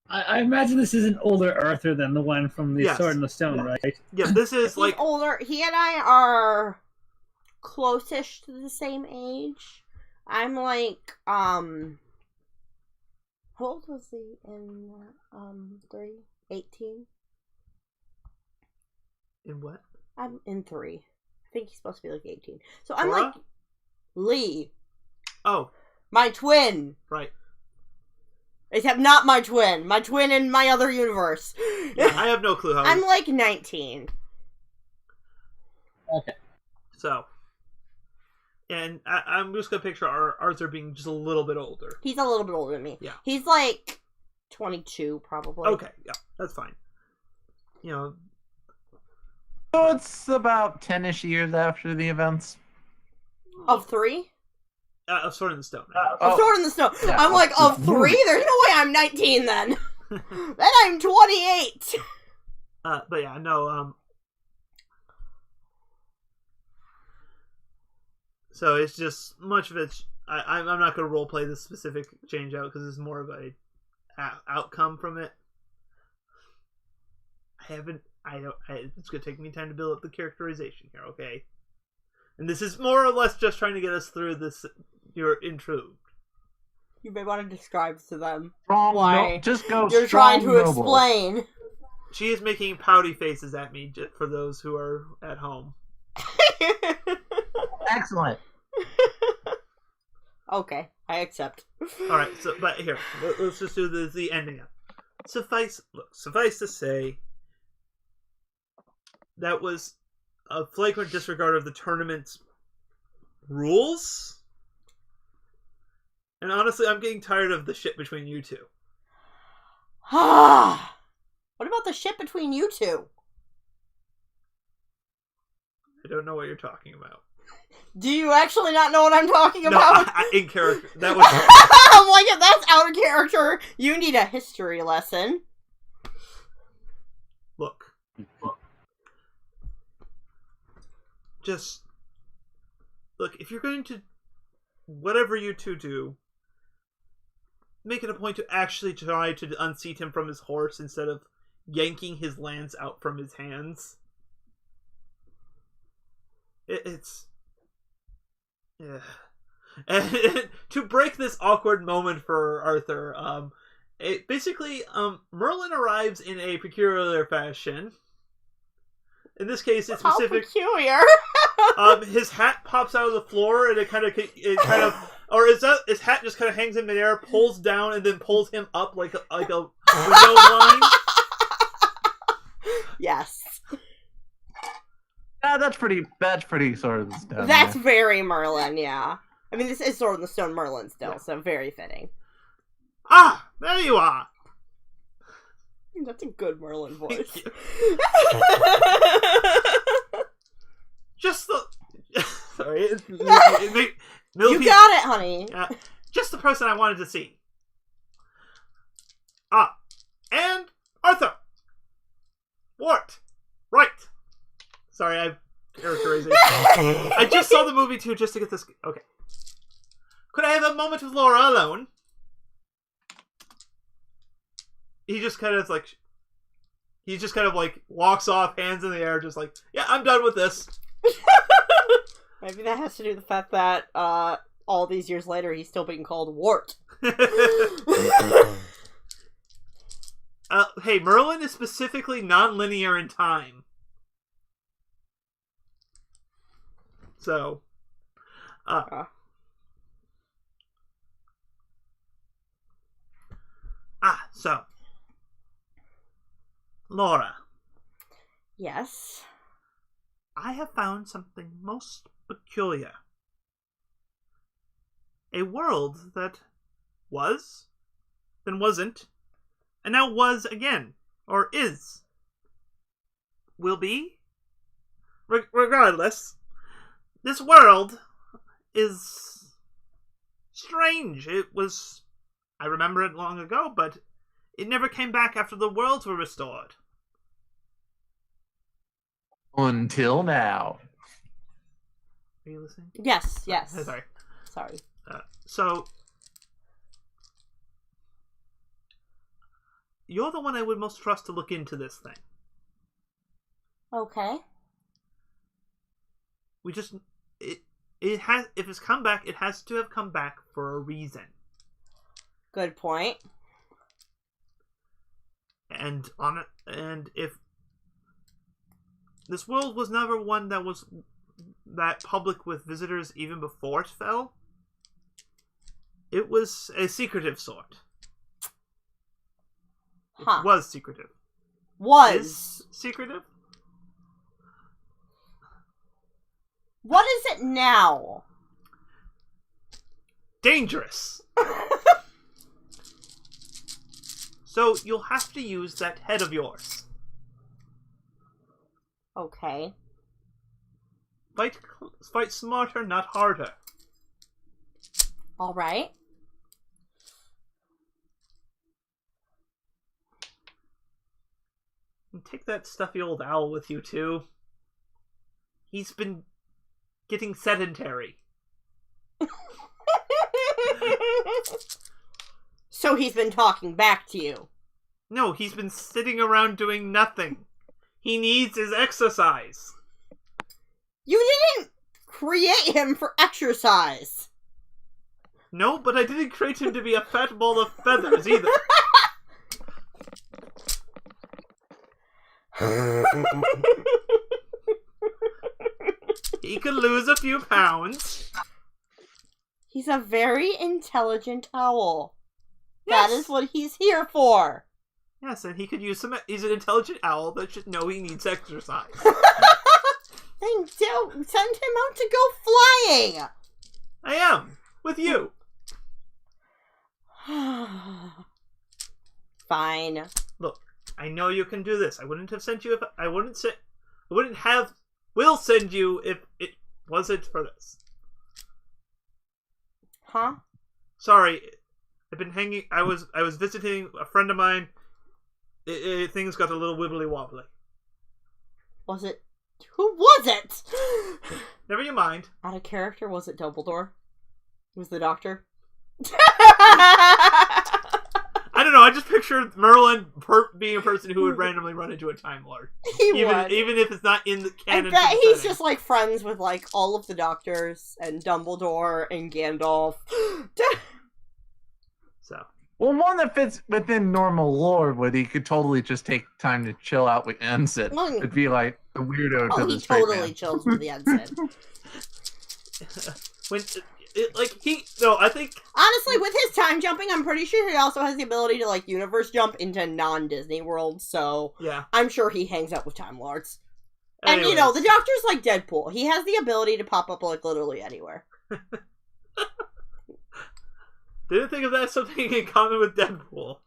I imagine this is an older Arthur than the one from the Sword in the Stone, right? Yeah, this is He's older. He and I are close-ish to the same age. I'm like, how old was he in 3? 18? In what? I'm in 3. I think he's supposed to be like 18. So I'm Cora? like Lee. Oh. My twin. Right. Except not my twin. My twin in my other universe. Yeah, I have no clue how. I'm like 19. Okay. So. And I'm just going to picture Arthur being just a little bit older. He's a little bit older than me. Yeah. He's like 22, probably. Okay, yeah, that's fine. So it's about 10-ish years after the events. Of 3? Of Sword in the Stone. Of Sword in the Stone. Yeah. I'm like, of 3? There's no way I'm 19 then. Then I'm 28. But yeah, no, so it's just much of it. I'm not going to roleplay this specific change out because it's more of a outcome from it. It's going to take me time to build up the characterization here, okay? And this is more or less just trying to get us through this. Your intro. You may want to describe to them Strong, why just go. you're trying to explain. She is making pouty faces at me for those who are at home. Excellent. Okay, I accept. All right, but here, let's just do the ending. Suffice to say, that was a flagrant disregard of the tournament's rules. And honestly, I'm getting tired of the shit between you two. What about the shit between you two? I don't know what you're talking about. Do you actually not know what I'm talking about? No, in character. That was. I'm like, if that's out of character, you need a history lesson. Look. Just look. If you're going to, whatever you two do, make it a point to actually try to unseat him from his horse instead of yanking his lance out from his hands. It's... Yeah. And to break this awkward moment for Arthur, Merlin arrives in a peculiar fashion. In this case, it's specific. How peculiar! His hat pops out of the floor, and it kind of, or his hat just kind of hangs in midair, pulls down, and then pulls him up like a window line. Yes. That's pretty Sword of the Stone. That's very Merlin, yeah. I mean, this is Sword in the Stone Merlin still, so very fitting. Ah, there you are. That's a good Merlin voice. Just the... Sorry. You got it, honey. Just the person I wanted to see. And Arthur. Wart. Right. Sorry, I have characterization. I just saw the movie too, just to get this... Okay. Could I have a moment with Laura alone? He just kind of walks off, hands in the air, just like, yeah, I'm done with this. Maybe that has to do with the fact that all these years later he's still being called Wart. Hey, Merlin is specifically non-linear in time. So, so, Laura. Yes? I have found something most peculiar. A world that was, then wasn't, and now was again, or is, will be. Regardless, this world is strange. I remember it long ago, but it never came back after the worlds were restored. Until now. Are you listening? Yes. Sorry. Sorry. So, you're the one I would most trust to look into this thing. Okay. It has, if it's come back, it has to have come back for a reason. Good point. And if this world was never one that was that public with visitors even before it fell, it was a secretive sort. It was secretive. Is secretive? What is it now? Dangerous. So you'll have to use that head of yours. Okay. Fight smarter, not harder. All right. And take that stuffy old owl with you, too. He's been getting sedentary. So he's been talking back to you. No, he's been sitting around doing nothing. He needs his exercise. You didn't create him for exercise. No, but I didn't create him to be a fat ball of feathers either. He could lose a few pounds. He's a very intelligent owl. Yes. That is what he's here for. Yes, and he could use some. He's an intelligent owl that should know he needs exercise. Then don't send him out to go flying. I am with you. Fine. Look, I know you can do this. I wouldn't have sent you if I wouldn't say. I wouldn't have. Will send you if it wasn't for this. Huh? Sorry, I've been hanging. I was visiting a friend of mine. Things got a little wibbly wobbly. Was it? Who was it? Never you mind. Out of character, was it Dumbledore? Was the Doctor? I don't know. I just pictured Merlin being a person who would randomly run into a Time Lord. Even if it's not in the canon. I bet he's just like friends with like all of the Doctors and Dumbledore and Gandalf. So. Well, one that fits within normal lore, would he could totally just take time to chill out with Ensign. It'd be like the weirdo to the he straight totally man. chills with the Ensign. I think honestly, with his time jumping, I'm pretty sure he also has the ability to like universe jump into non-Disney worlds. So yeah, I'm sure he hangs out with Time Lords. Anyways. And you know, the Doctor's like Deadpool. He has the ability to pop up like literally anywhere. Didn't think of that as something in common with Deadpool.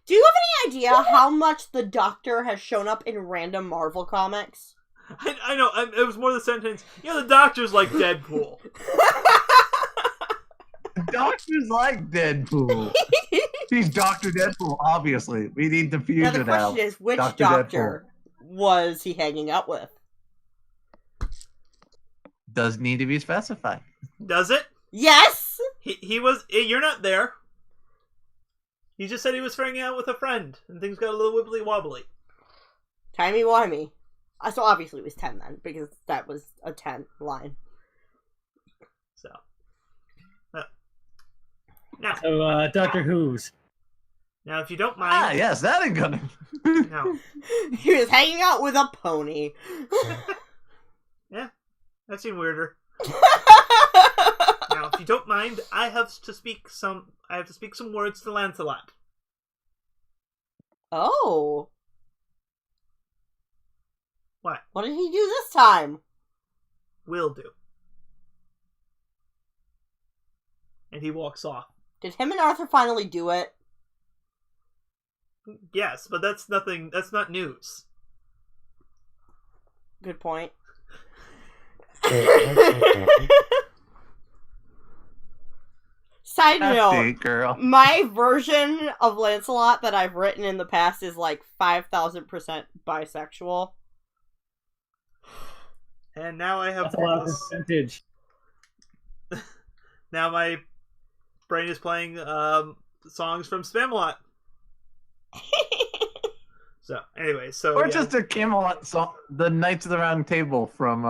Do you have any idea how much the Doctor has shown up in random Marvel comics? I know. It was more the sentence. You know, the Doctor's like Deadpool. The Doctor's like Deadpool. He's Dr. Deadpool, obviously. We need the fusion Now the question is, which Doctor was he hanging out with? Does need to be specified. Does it? Yes! He was. You're not there. He just said he was hanging out with a friend, and things got a little wibbly wobbly. Timey-wimey. So obviously it was 10 then, because that was a 10 line. So. Now. So, Doctor Who's. Now, if you don't mind. Yes, that ain't gonna. No. He was hanging out with a pony. Yeah, that seemed weirder. Now, if you don't mind, I have to speak some words to Lancelot. Oh. What? What did he do this time? Will do. And he walks off. Did him and Arthur finally do it? Yes, but that's nothing. That's not news. Good point. Side note, Nasty girl. my version of Lancelot that I've written in the past is like 5,000% bisexual. And now I have That's a lot of percentage. now my brain is playing songs from Spamalot. So anyway, so Or yeah. just a Camelot song, the Knights of the Round Table from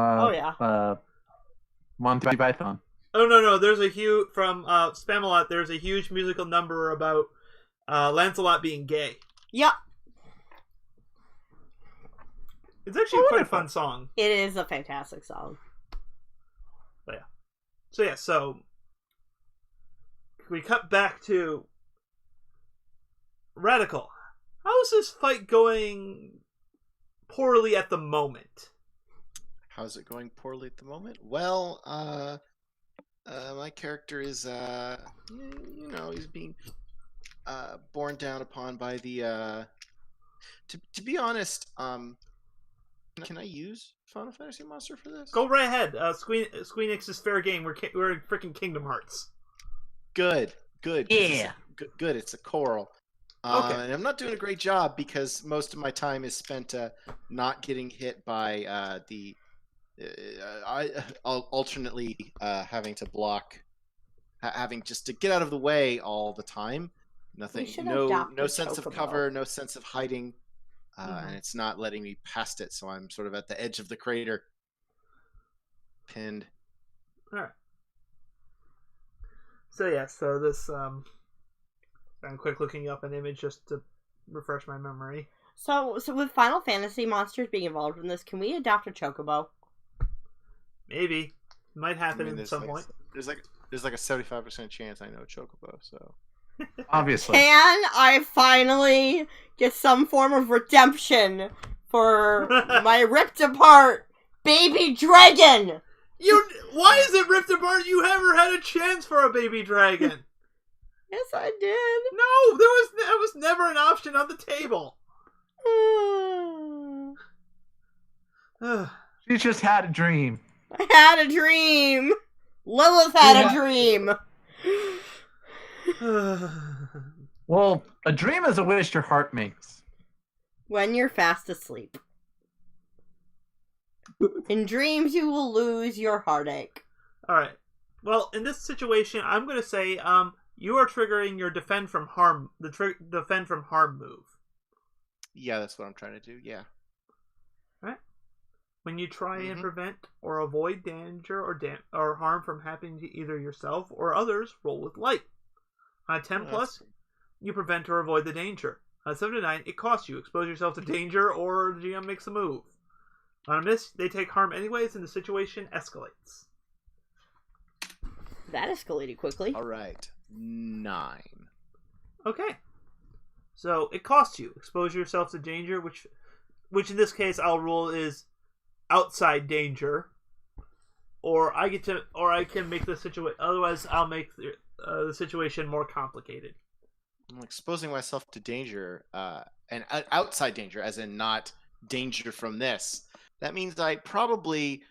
Monty Python. Oh no, there's a huge from Spamalot. There's a huge musical number about Lancelot being gay. Yep. It's actually quite a fun song. It is a fantastic song. So we cut back to Radical. How's this fight going poorly at the moment? How's it going poorly at the moment? Well, my character is, he's being borne down upon by the. To be honest, can I use Final Fantasy Monster for this? Go right ahead. Square-enix is fair game. We're in freaking Kingdom Hearts. Good. Yeah. Good. It's a choral. Okay. And I'm not doing a great job because most of my time is spent not getting hit by alternately having to block, having just to get out of the way all the time. Nothing, no sense of cover, no sense of hiding, and it's not letting me past it. So I'm sort of at the edge of the crater, pinned. All right. So yeah, so this I'm quick looking up an image just to refresh my memory. So with Final Fantasy monsters being involved in this, can we adopt a chocobo? Maybe. Might happen at some point. There's like a 75% chance I know Chocobo, so Obviously. Can I finally get some form of redemption for my ripped apart baby dragon? Why is it ripped apart? You never had a chance for a baby dragon. Yes, I did. No, that was never an option on the table. She just had a dream. I had a dream. Lilith had a dream. Well, a dream is a wish your heart makes. When you're fast asleep. In dreams, you will lose your heartache. All right. Well, in this situation, I'm going to say you are triggering your defend from harm move. yeah, that's what I'm trying to do. Yeah. Right. When you try and prevent or avoid danger or harm from happening to either yourself or others, roll with light. On a 10 plus, you prevent or avoid the danger. On a 7 to 9, it costs you. Expose yourself to danger or the GM makes a move. On a miss, they take harm anyways and the situation escalates. That escalated quickly. All right. 9. Okay. So it costs you. Expose yourself to danger, which in this case I'll rule is outside danger. Or I can make the situation. Otherwise, I'll make the situation more complicated. I'm exposing myself to danger, and outside danger, as in not danger from this. That means I probably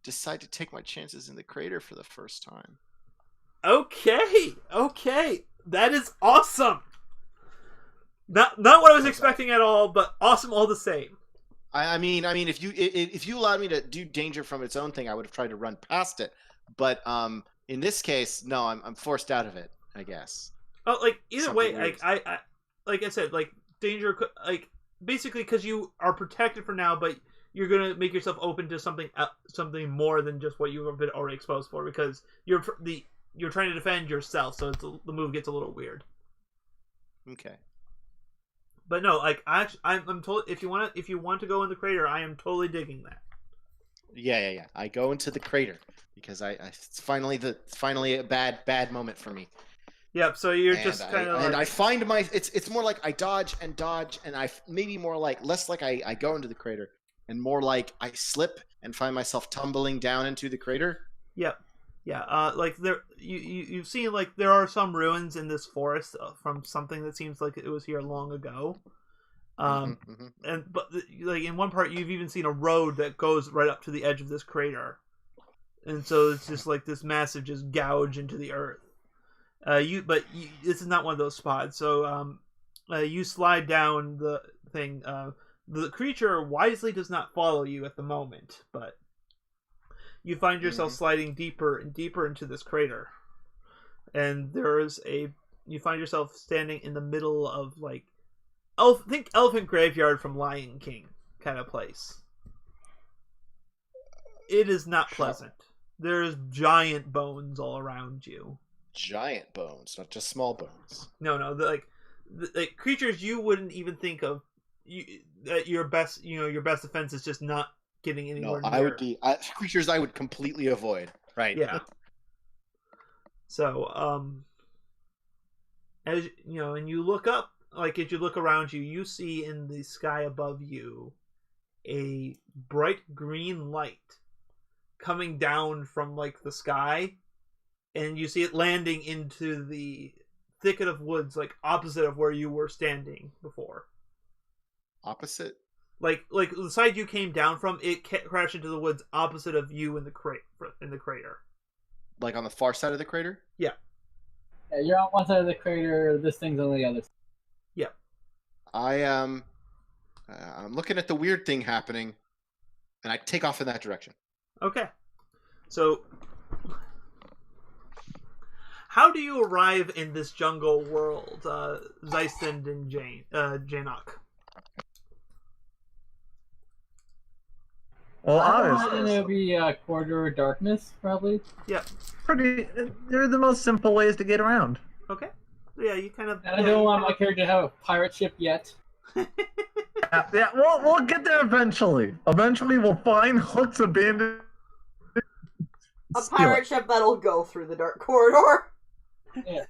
decide to take my chances in the crater for the first time. Okay, that is awesome. Not what I was expecting at all, but awesome all the same. I mean, if you allowed me to do danger from its own thing, I would have tried to run past it. But in this case, no, I'm forced out of it, I guess. Oh, like either Something way, weird. I like I said, like danger, like basically because you are protected for now, but you're gonna make yourself open to something more than just what you've been already exposed for, because you're trying to defend yourself, so the move gets a little weird. Okay. But no, like I'm told if you want to go in the crater, I am totally digging that. Yeah. I go into the crater because it's finally a bad moment for me. Yep. So you're just kind of and I find it's more like I dodge, and I maybe more like less like I go into the crater, and more like I slip and find myself tumbling down into the crater. Yep. Yeah. Like you've seen like there are some ruins in this forest from something that seems like it was here long ago. But like in one part you've even seen a road that goes right up to the edge of this crater, and so it's just like this massive just gouge into the earth. This is not one of those spots. So you slide down the thing. The creature wisely does not follow you at the moment, but you find yourself sliding deeper and deeper into this crater, and you find yourself standing in the middle of like think elephant graveyard from Lion King kind of place. It is not pleasant. There's giant bones all around you. Giant bones, not just small bones. No, like creatures you wouldn't even think of. Your best defense is just not getting anywhere near. I would be creatures I would completely avoid. Right. Yeah. So, as you know, and you look up, like as you look around you, you see in the sky above you a bright green light coming down from like the sky, and you see it landing into the thicket of woods, like opposite of where you were standing before. Opposite? Like the side you came down from, it crashed into the woods opposite of you in the crater. Like on the far side of the crater? Yeah. Yeah, you're on one side of the crater. This thing's on the other side. Yeah. I'm looking at the weird thing happening, and I take off in that direction. Okay. So, how do you arrive in this jungle world, Zeistend and Janok? Well, I obviously, imagine it'll be corridor darkness, probably. Yep. they're the most simple ways to get around. Okay. Yeah, you kind of. I don't want my character to have a pirate ship yet. Yeah, we'll get there eventually. Eventually, we'll find Hook's abandoned. A pirate ship that'll go through the dark corridor. Yeah.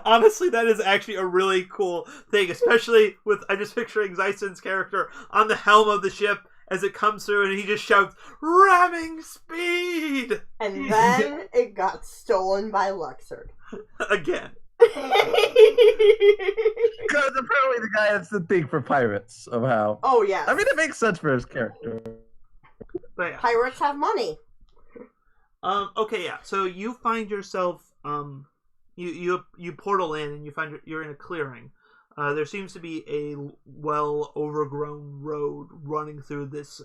Honestly, that is actually a really cool thing, especially with I'm just picturing Zeistend's character on the helm of the ship as it comes through, and he just shouts, "Ramming speed!" And then it got stolen by Luxord. Again. Because apparently the guy has the thing for pirates somehow. Oh, yeah. I mean, it makes sense for his character. But yeah. Pirates have money. Okay, yeah. So you find yourself, you portal in, and you find you're in a clearing. There seems to be a well overgrown road running through this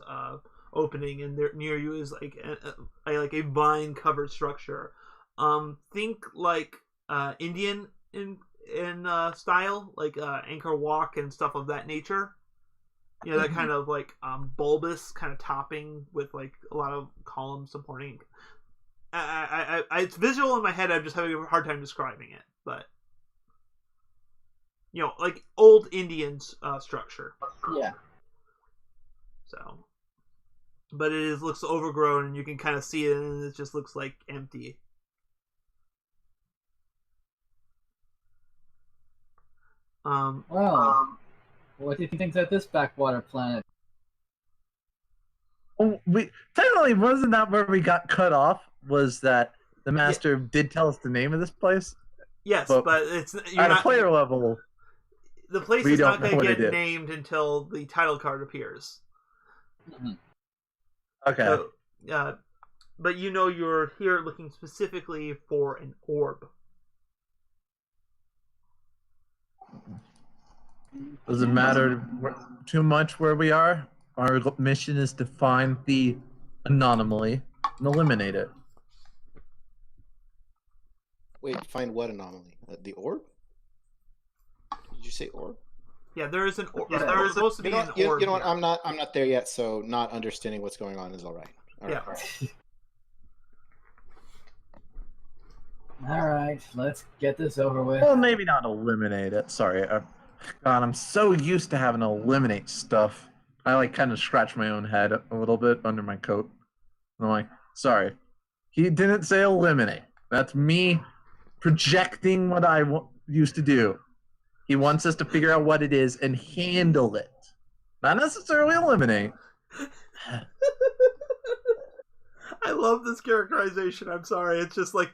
opening, and there near you is like a vine covered structure. Think like Indian in style, like Angkor Walk and stuff of that nature. You know, that kind of like bulbous kind of topping with like a lot of columns supporting. It's visual in my head. I'm just having a hard time describing it, but you know, like old Indian structure. Yeah. So, but it looks overgrown, and you can kind of see it, and it just looks like empty. What do you think of this backwater planet? Oh, technically wasn't that where we got cut off? Was that the master did tell us the name of this place? Yes, but it's you're at not, a player level. The place we is don't not know going to what get it is. named until the title card appears. Mm-hmm. Okay. So, but you know you're here looking specifically for an orb. Does it matter too much where we are? Our mission is to find the anomaly and eliminate it. Wait, find what anomaly? The orb? Did you say orb? Yeah, there is an orb. Yeah. There is supposed to be an orb. You know what? here. I'm not there yet, so not understanding what's going on is all right. All right. Yeah. All right, let's get this over with. Well, maybe not eliminate it. Sorry. God, I'm so used to having to eliminate stuff. I like kind of scratch my own head a little bit under my coat. I'm like, sorry. He didn't say eliminate. That's me projecting what I used to do. He wants us to figure out what it is and handle it. Not necessarily eliminate. I love this characterization. I'm sorry. It's just like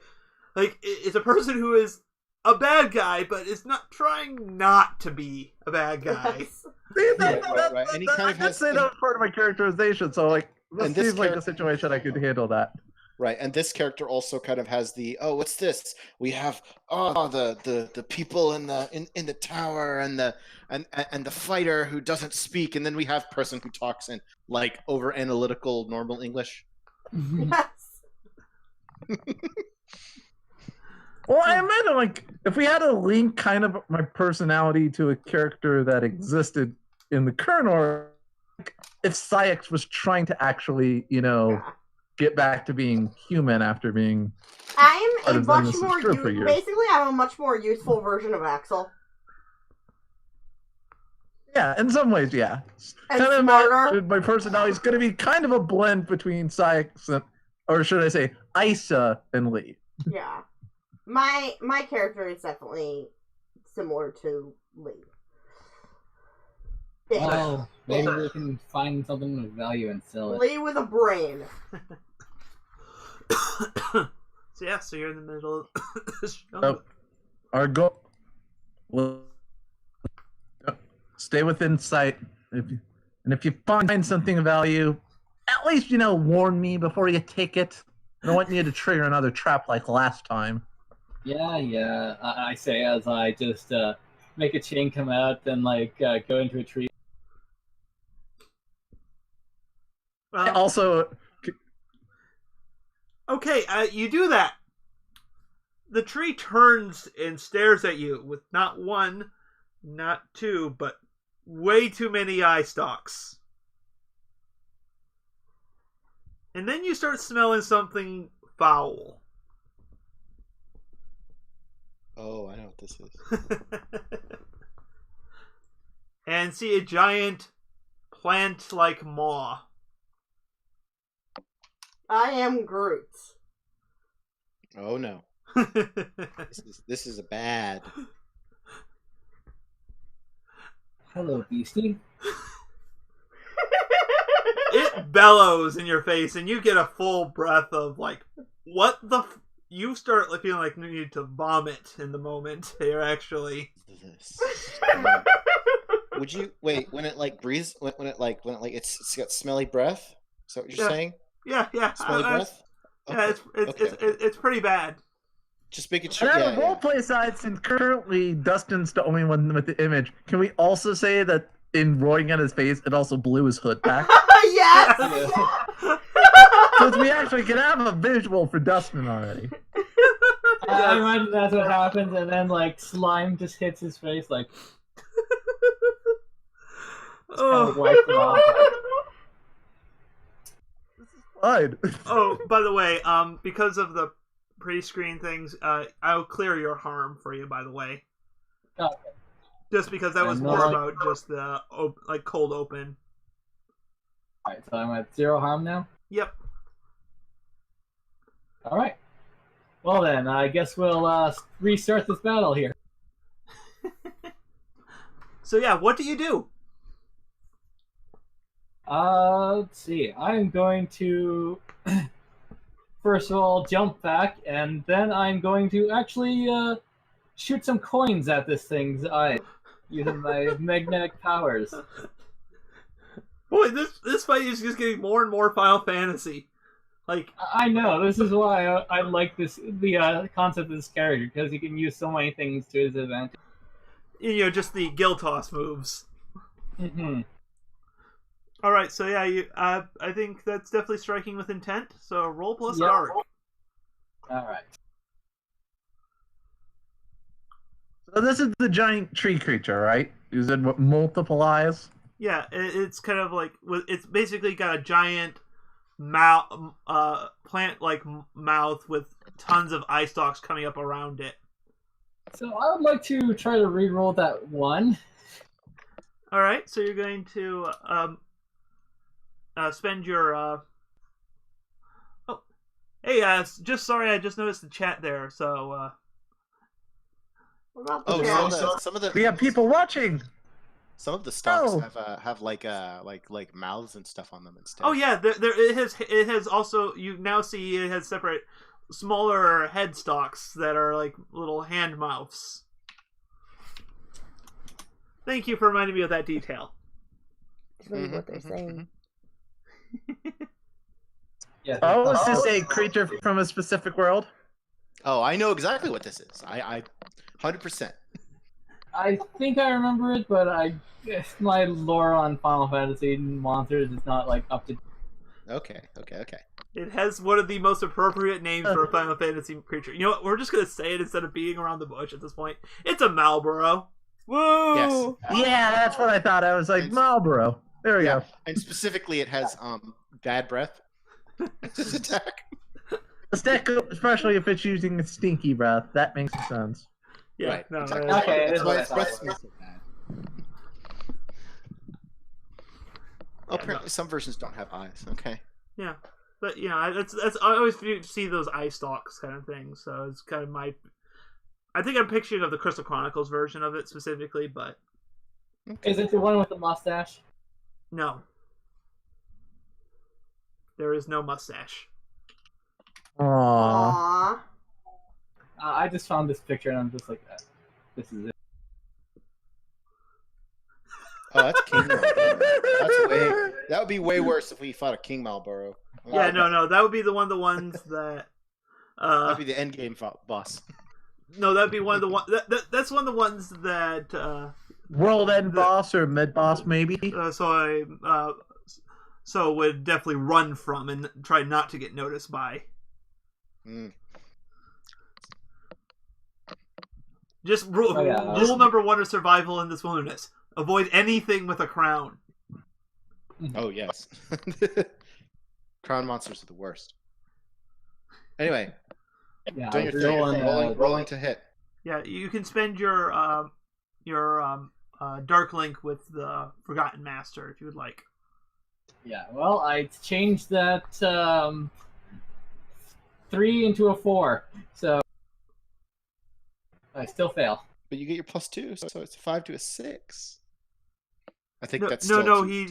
it's a person who is a bad guy, but is not trying not to be a bad guy. Yes. See, Right. And he kind of I has say that was part of my characterization, so like this And this seems like a situation I could handle that. Right, and this character also kind of has the what's this? We have the people in the tower and the fighter who doesn't speak, and then we have person who talks in like over analytical normal English. Yes. Well, I imagine like if we had to link kind of my personality to a character that existed in the current order, if Syx was trying to actually, get back to being human after being I'm part a of them, much this is more true for years. basically I'm a much more useful version of Axel. Yeah, in some ways, yeah. And Kind of smarter. my personality is going to be kind of a blend between Syx and, or should I say, Isa and Lee. Yeah. My character is definitely similar to Lee. Well, maybe we can find something of value and sell it. Lee with a brain. So you're in the middle of this show. So, our goal will stay within sight. If you find something of value, at least, warn me before you take it. I don't want you to trigger another trap like last time. Yeah. I say as I just make a chain come out and go into a tree. Also, okay, you do that. The tree turns and stares at you with not one, not two, but way too many eye stalks. And then you start smelling something foul. Oh, I know what this is. And see a giant plant-like maw. I am Groot. Oh no. This is a bad. Hello, beastie. It bellows in your face, and you get a full breath of what the? You start feeling like you need to vomit in the moment. You're actually. This. Would you wait when it breathes? When it it's got smelly breath? Is that what you're saying? Yeah. Smelly breath. Yeah, it's pretty bad. Just making sure. And on the roleplay side, since currently Dustin's the only one with the image, can we also say that in roaring at his face, it also blew his hood back? Yes! Since we actually can have a visual for Dustin already. I imagine that's what happens, and then slime just hits his face Oh. wipes it off. Fine. Oh, by the way, because of the pre-screen things, I'll clear your harm for you. By the way, Okay. just because that was more about just the cold open. Alright, so I'm at 0 harm now? Yep. Alright. Well then, I guess we'll restart this battle here. So yeah, what do you do? Let's see. I'm going to first of all jump back, and then I'm going to actually shoot some coins at this thing's eye using my magnetic powers. Boy, this fight is just getting more and more Final Fantasy. I know, this is why I like the concept of this character, because he can use so many things to his advantage. Just the gill toss moves. Mm-hmm. All right, so yeah, I think that's definitely striking with intent. So roll plus dark. All right. So this is the giant tree creature, right? Is it multiple eyes? Yeah, it's kind of it's basically got a giant plant-like mouth with tons of eye stalks coming up around it. So I would like to try to re-roll that one. All right, so you're going to spend your. Oh, hey, just sorry, I just noticed the chat there. So. What about the some of the We have people watching. Some of the stalks have like mouths and stuff on them instead. Oh yeah, it has also, you now see it has separate smaller head stalks that are like little hand mouths. Thank you for reminding me of that detail. That's really what they're saying. Yeah. Oh, is this a creature from a specific world? Oh, I know exactly what this is. I 100%. I think I remember it, but my lore on Final Fantasy monsters is not like up to. Okay. It has one of the most appropriate names for a Final Fantasy creature. You know what? We're just gonna say it instead of beating around the bush at this point. It's a Malboro. Woo! Yes. Yeah, that's what I thought. I was like, Marlboro. There we go. And specifically, it has bad breath. It's his attack. Especially if it's using a stinky breath. That makes sense. Yeah. Right. No, Exactly. Okay, That's it why is its what I breath thought. smells so bad. Oh, apparently some versions don't have eyes. Okay. Yeah, but that's I always see those eye stalks kind of thing. So it's kind of my. I think I'm picturing of the Crystal Chronicles version of it specifically, but Is it the one with the mustache? no, there is no mustache. Aww. Aww. I just found this picture and I'm just like, this is it. Oh, that's King Marlboro. That would be way worse if we fought a King Marlboro. Yeah, no, that would be the ones that. That'd be the end game boss. No, that'd be one of the that's one of the ones that. World end boss or mid boss, maybe? So would definitely run from and try not to get noticed by. Mm. Just rule number one of survival in this wilderness: avoid anything with a crown. Oh yes, crown monsters are the worst. Anyway, Yeah, doing your rolling, thing, rolling to hit. Yeah, you can spend your Dark Link with the Forgotten Master if you would like. Yeah, well, I changed that 3 into a 4, so I still fail. But you get your +2, so it's a 5 to a 6. I think No, that's no, still he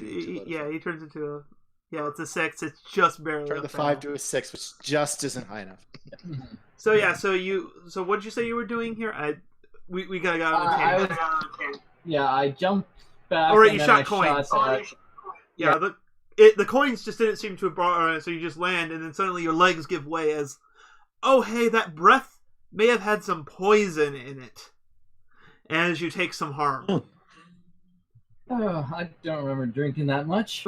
turns into a it's a 6. It's just barely. turn the 5 to a 6, which just isn't high enough. So what did you say you were doing here? We got on the tangent. I jumped back. All right, and you then shot I coins. Shot, The coins just didn't seem to have brought, so you just land, and then suddenly your legs give way as, oh hey, that breath may have had some poison in it, as you take some harm. I don't remember drinking that much.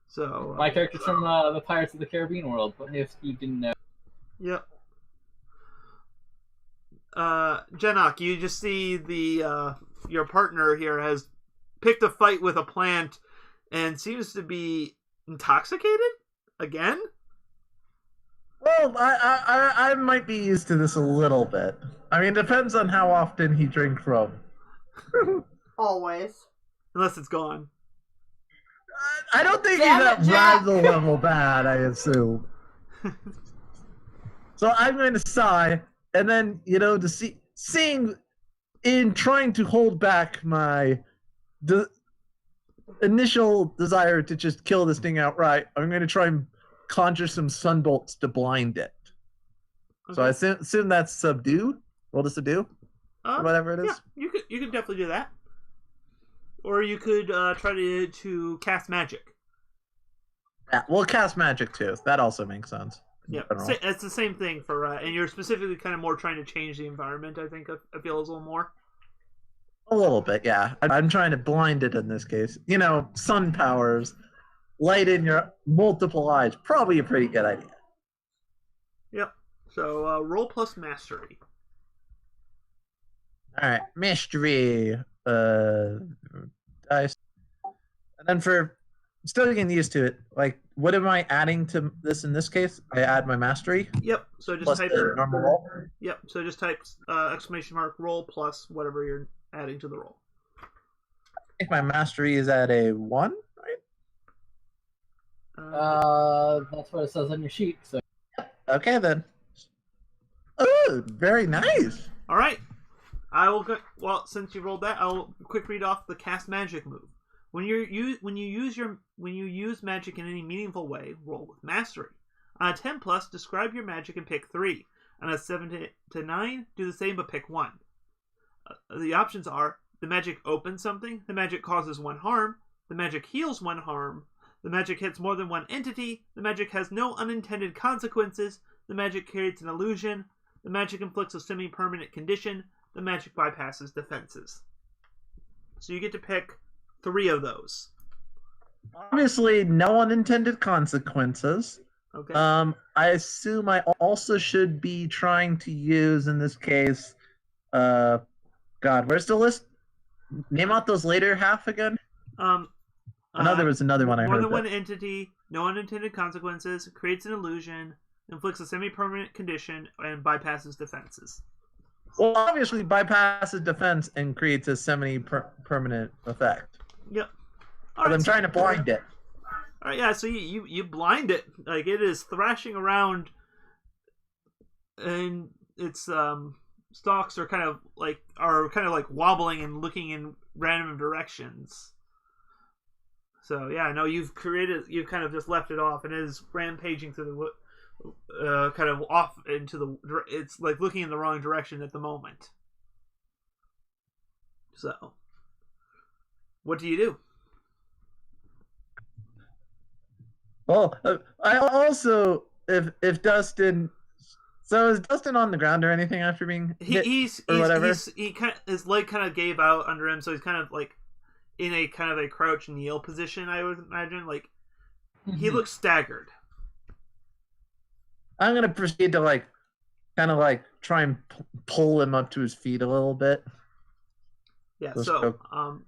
So My character's from the Pirates of the Caribbean world, but if you didn't know. Yep. Jenok, you just see the your partner here has picked a fight with a plant and seems to be intoxicated again. Well, I might be used to this a little bit. I mean, it depends on how often he drinks rum. Always. Unless it's gone. I don't think Damn he's it, at Jack! rival level bad, I assume. So I'm going to sigh, and then, seeing in trying to hold back my initial desire to just kill this thing outright, I'm going to try and conjure some sunbolts to blind it. Okay. So I assume that's subdue. Roll to subdue, or whatever it is. Yeah, you could definitely do that. Or you could try to cast magic. Yeah, we'll cast magic too. That also makes sense. Yeah, it's the same thing for, and you're specifically kind of more trying to change the environment. I think I feel a little more. A little bit, yeah. I'm trying to blind it in this case. Sun powers, light in your multiple eyes, probably a pretty good idea. Yep. So roll plus mastery. All right, mystery. Dice. And then for still getting used to it, like, what am I adding to this in this case? I add my mastery. Yep. So just Plus type the normal roll. Yep. So just type exclamation mark roll plus whatever you're adding to the roll. I think my mastery is at a 1, right? That's what it says on your sheet. So Okay then. Oh, very nice. All right. I will go. Well, since you rolled that, I'll quick read off the cast magic move. When you use magic in any meaningful way, roll with mastery. On a 10+, describe your magic and pick 3. On a 7 to 9, do the same but pick 1. The options are: the magic opens something, the magic causes 1 harm, the magic heals 1 harm, The magic hits more than one entity. The magic has no unintended consequences. The magic creates an illusion. The magic inflicts a semi-permanent condition. The magic bypasses defenses. So you get to pick 3 of those. Obviously, no unintended consequences. Okay. I assume I also should be trying to use, in this case, God, where's the list? Name out those later half again. I know there was another one I heard. More than one entity, no unintended consequences, creates an illusion, inflicts a semi-permanent condition, and bypasses defenses. Well, obviously bypasses defense and creates a semi-permanent effect. Yep. But I'm trying to blind it. All right, yeah. So you blind it, like it is thrashing around, and its stalks are kind of like wobbling and looking in random directions. So yeah, no, you've kind of just left it off, and it is rampaging through the kind of off into the. It's like looking in the wrong direction at the moment. So, what do you do? Well, I also, if Dustin, so is Dustin on the ground or anything after being hit or whatever? His leg kind of gave out under him, so he's kind of like in a kind of a crouch kneel position. I would imagine, like he looks staggered. I'm gonna proceed to kind of try and pull him up to his feet a little bit. Yeah, so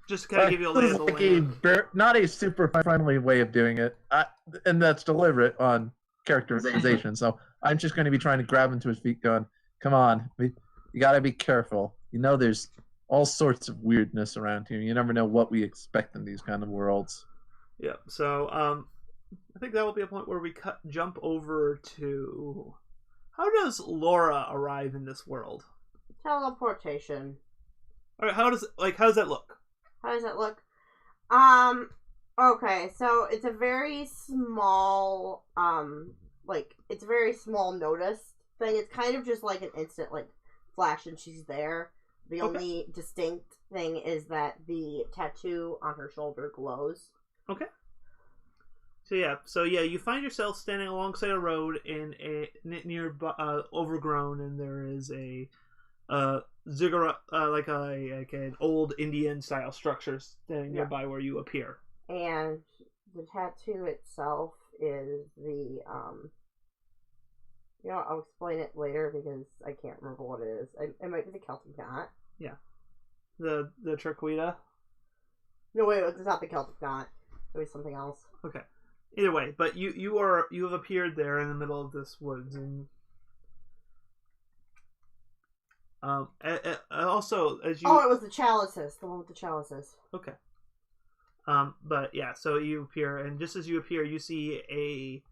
just to kind of give you a lay of the land. Not a super friendly way of doing it, and that's deliberate on characterization. So I'm just going to be trying to grab him to his feet, going, "Come on, you got to be careful. You know, there's all sorts of weirdness around here. You never know what we expect in these kind of worlds." Yeah. So I think that will be a point where we jump over to how does Laura arrive in this world? Teleportation. All right, how does that look? How does it look? Okay, so it's a very small, it's a very small notice thing. It's kind of just like an instant, flash and she's there. The only distinct thing is that the tattoo on her shoulder glows. Okay. So you find yourself standing alongside a road in a near overgrown, and there is a ziggurat, like an old Indian style structure standing nearby where you appear. And the tattoo itself is the I'll explain it later because I can't remember what it is. It might be the Celtic knot. Yeah. The Triqueta. No, wait, it's not the Celtic knot. It was something else. Okay. Either way, but you have appeared there in the middle of this woods, and also as you. Oh, it was the chalices. The one with the chalices. Okay. But yeah, so you appear, and just as you appear, you see a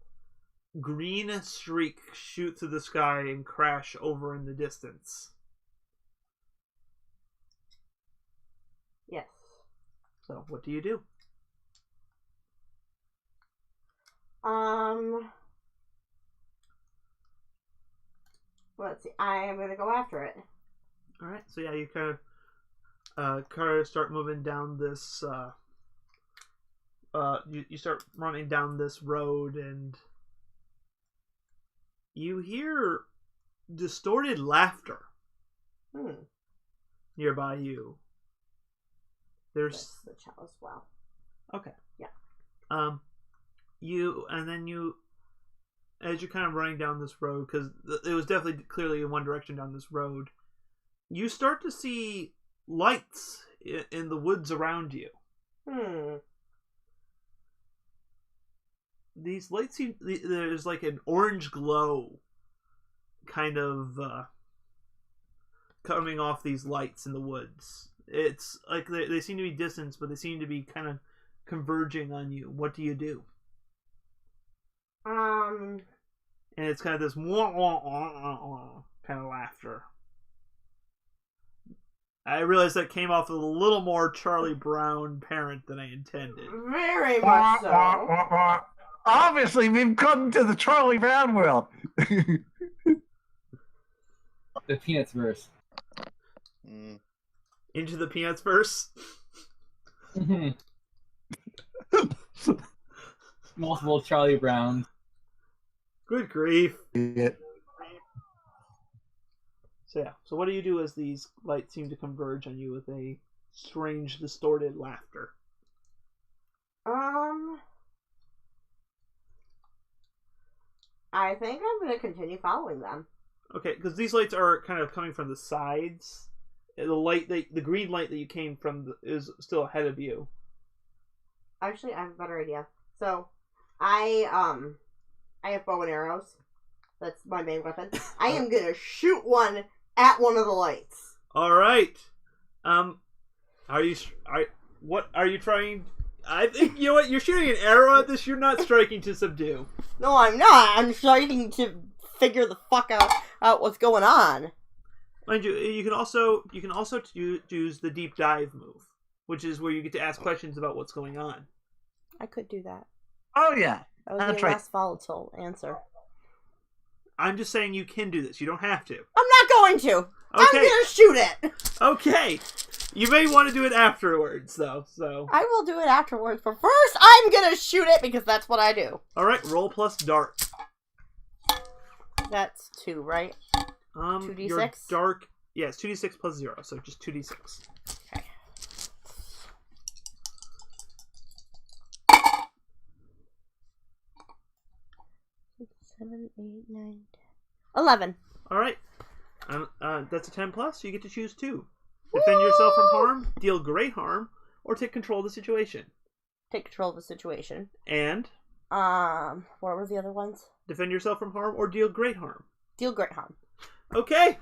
green streak shoot through the sky and crash over in the distance. Yes. So, what do you do? Let's see. I am gonna go after it. All right. So yeah, you kind of start moving down this. You start running down this road, and you hear distorted laughter nearby you. There's the chalice. Wow. Okay. Yeah. As you're kind of running down this road, because it was definitely clearly in one direction down this road, you start to see lights in the woods around you. These lights there's like an orange glow kind of coming off these lights in the woods. It's like they seem to be distant, but they seem to be kind of converging on you. What do you do? And it's kind of this wah, wah, wah, wah, kind of laughter. I realized that came off with a little more Charlie Brown parent than I intended. Very much so. Obviously, we've come to the Charlie Brown world. The Peanuts verse. Into the Peanuts verse? multiple Charlie Browns. Good grief. Idiot. So yeah. So what do you do as these lights seem to converge on you with a strange, distorted laughter? I think I'm gonna continue following them. Okay, because these lights are kind of coming from the sides. The green light that you came from is still ahead of you. Actually, I have a better idea. So, I have bow and arrows. That's my main weapon. I am gonna shoot one at one of the lights. All right. What are you trying? I think you know what. You're shooting an arrow at this. You're not striking to subdue. No, I'm not. I'm starting to figure the fuck out what's going on. Mind you, you can also use the deep dive move, which is where you get to ask questions about what's going on. I could do that. Oh yeah, That was that's the right. less volatile answer. I'm just saying you can do this. You don't have to. I'm not going to. I'm Okay. gonna shoot it. Okay. You may want to do it afterwards, though. So. I will do it afterwards, but first I'm gonna shoot it because that's what I do. All right. Roll plus dart. That's 2, right? 2d6? Your dark. Yeah, it's 2d6 plus 0, so just 2d6. Okay. 7, 8, 9, 10. 11. All right. That's a 10 plus. So you get to choose 2. Defend yourself from harm, deal great harm, or take control of the situation. Take control of the situation. And What were the other ones? defend yourself from harm or deal great harm. Deal great harm. Okay.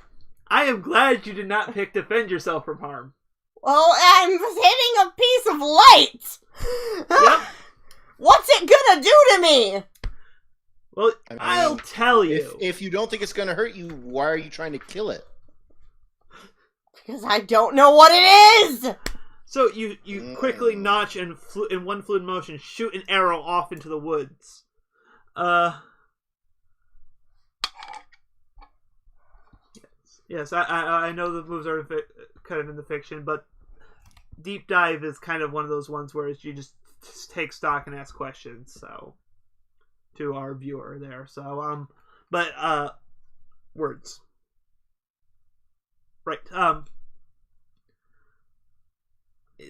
I am glad you did not pick defend yourself from harm. Well, I'm hitting a piece of light. Yep. What's it gonna do to me? Well, I mean, I'll tell you. If you don't think it's going to hurt you, why are you trying to kill it? Because I don't know what it is. So you quickly notch and in one fluid motion shoot an arrow off into the woods. Yes, I know the moves are kind of in the fiction, but deep dive is kind of one of those ones where you just take stock and ask questions. So to our viewer there. So words. Right.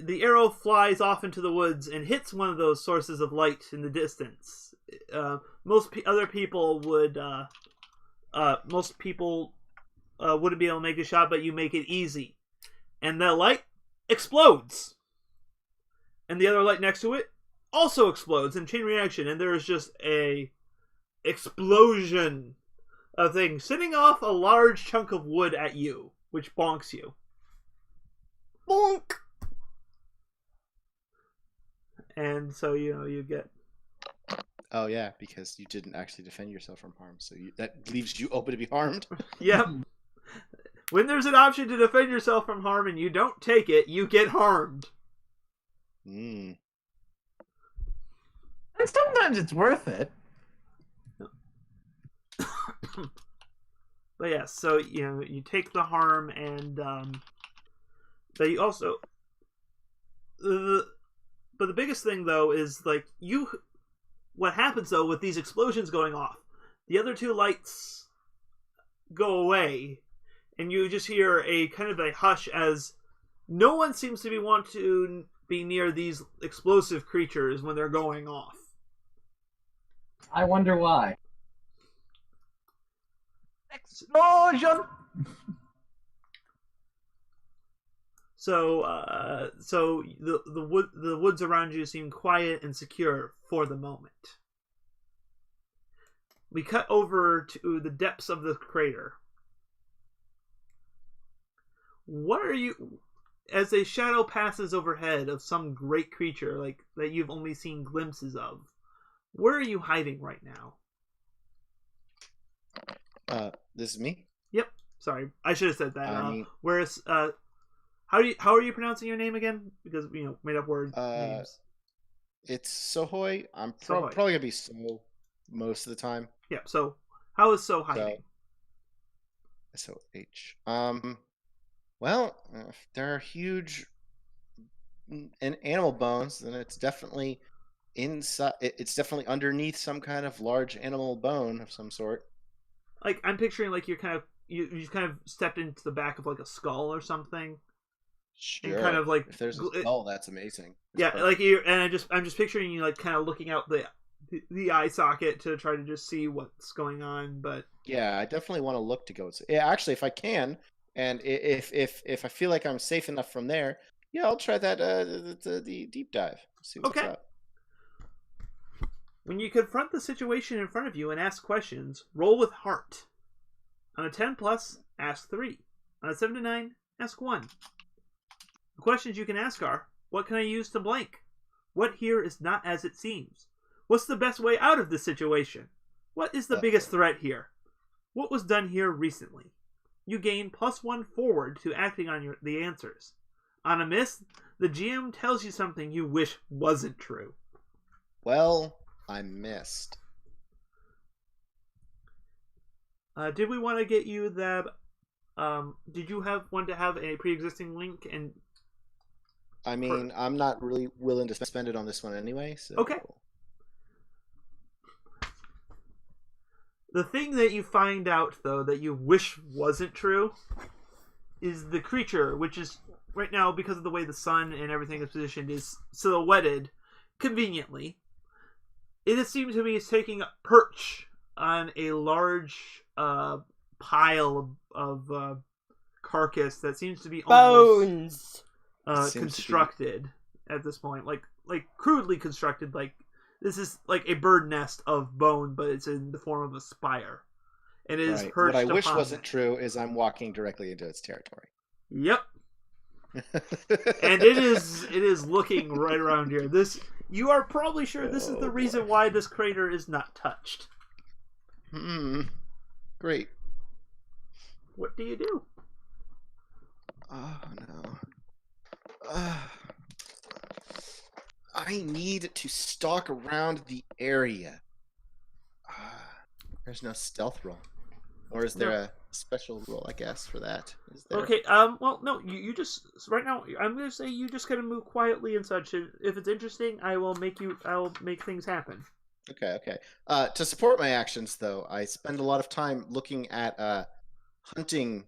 The arrow flies off into the woods and hits one of those sources of light in the distance. Most people wouldn't be able to make a shot, but you make it easy, and the light explodes, and the other light next to it also explodes in chain reaction, and there is just a explosion of things sitting off a large chunk of wood at you, which bonks you. Bonk. And so you get. Oh yeah, because you didn't actually defend yourself from harm, so that leaves you open to be harmed. Yep. When there's an option to defend yourself from harm and you don't take it, you get harmed. Mm. And sometimes it's worth it. But yeah, so you take the harm, and but you also but the biggest thing though is what happens though with these explosions going off, the other two lights go away, and you just hear a kind of a hush as no one seems to want to be near these explosive creatures when they're going off. I wonder why. Explosion! So the woods around you seem quiet and secure for the moment. We cut over to the depths of the crater. What are you, as a shadow passes overhead of some great creature that you've only seen glimpses of? Where are you hiding right now? This is me. Yep. Sorry, I should have said that. I how are you pronouncing your name again? Because made up word names. It's Sohoy. I'm Sohoy. probably gonna be So most of the time. Yeah. So how is So hiding? SOH. Well, if there are huge animal bones, then it's definitely inside. It's definitely underneath some kind of large animal bone of some sort. Like I'm picturing like you're kind of you just kind of stepped into the back of like a skull or something. Sure. And kind of like if there's a skull, that's amazing. That's yeah, perfect. like you and I'm just picturing you like kind of looking out the eye socket to try to just see what's going on, but Yeah, I definitely want to look to go. Yeah, actually, if I can, and if I feel like I'm safe enough from there, yeah, I'll try that the deep dive. See what's okay. up. When you confront the situation in front of you and ask questions, roll with heart. On a 10 plus, ask 3. On a 7 to 9, ask 1. The questions you can ask are: what can I use to blank? What here is not as it seems? What's the best way out of this situation? What is the biggest threat here? What was done here recently? You gain +1 forward to acting on the answers. On a miss, the GM tells you something you wish wasn't true. Well, I missed. Did we want to get you that? Did you want to have a pre-existing link? And I mean, I'm not really willing to spend it on this one anyway. So. Okay. The thing that you find out, though, that you wish wasn't true, is the creature, which is right now, because of the way the sun and everything is positioned, is silhouetted conveniently. It seems to be taking a perch on a large pile of carcass that seems to be almost constructed at this point, like crudely constructed. Like this is like a bird nest of bone, but it's in the form of a spire, and it is perched. What I wish upon wasn't true is I'm walking directly into its territory. Yep. And it is looking right around here. You are probably sure this is the reason why this crater is not touched. Great. What do you do? Oh no. I need to stalk around the area. There's no stealth roll. Or is there a special roll, I guess, for that? Is there? Okay, well, no, you just, right now, I'm going to say you just gotta move quietly and such. If it's interesting, I'll make things happen. Okay. To support my actions, though, I spend a lot of time looking at hunting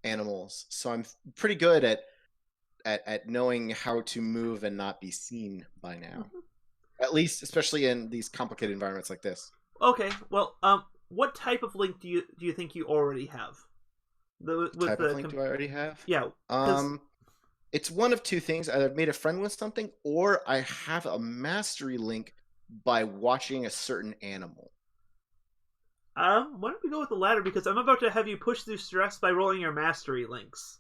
animals, so I'm pretty good at knowing how to move and not be seen by now. Mm-hmm. At least, especially in these complicated environments like this. Okay, well, what type of link do you think you already have? What type of link do I already have? Yeah. It's one of two things. Either I've made a friend with something, or I have a mastery link by watching a certain animal. Why don't we go with the latter, because I'm about to have you push through stress by rolling your mastery links.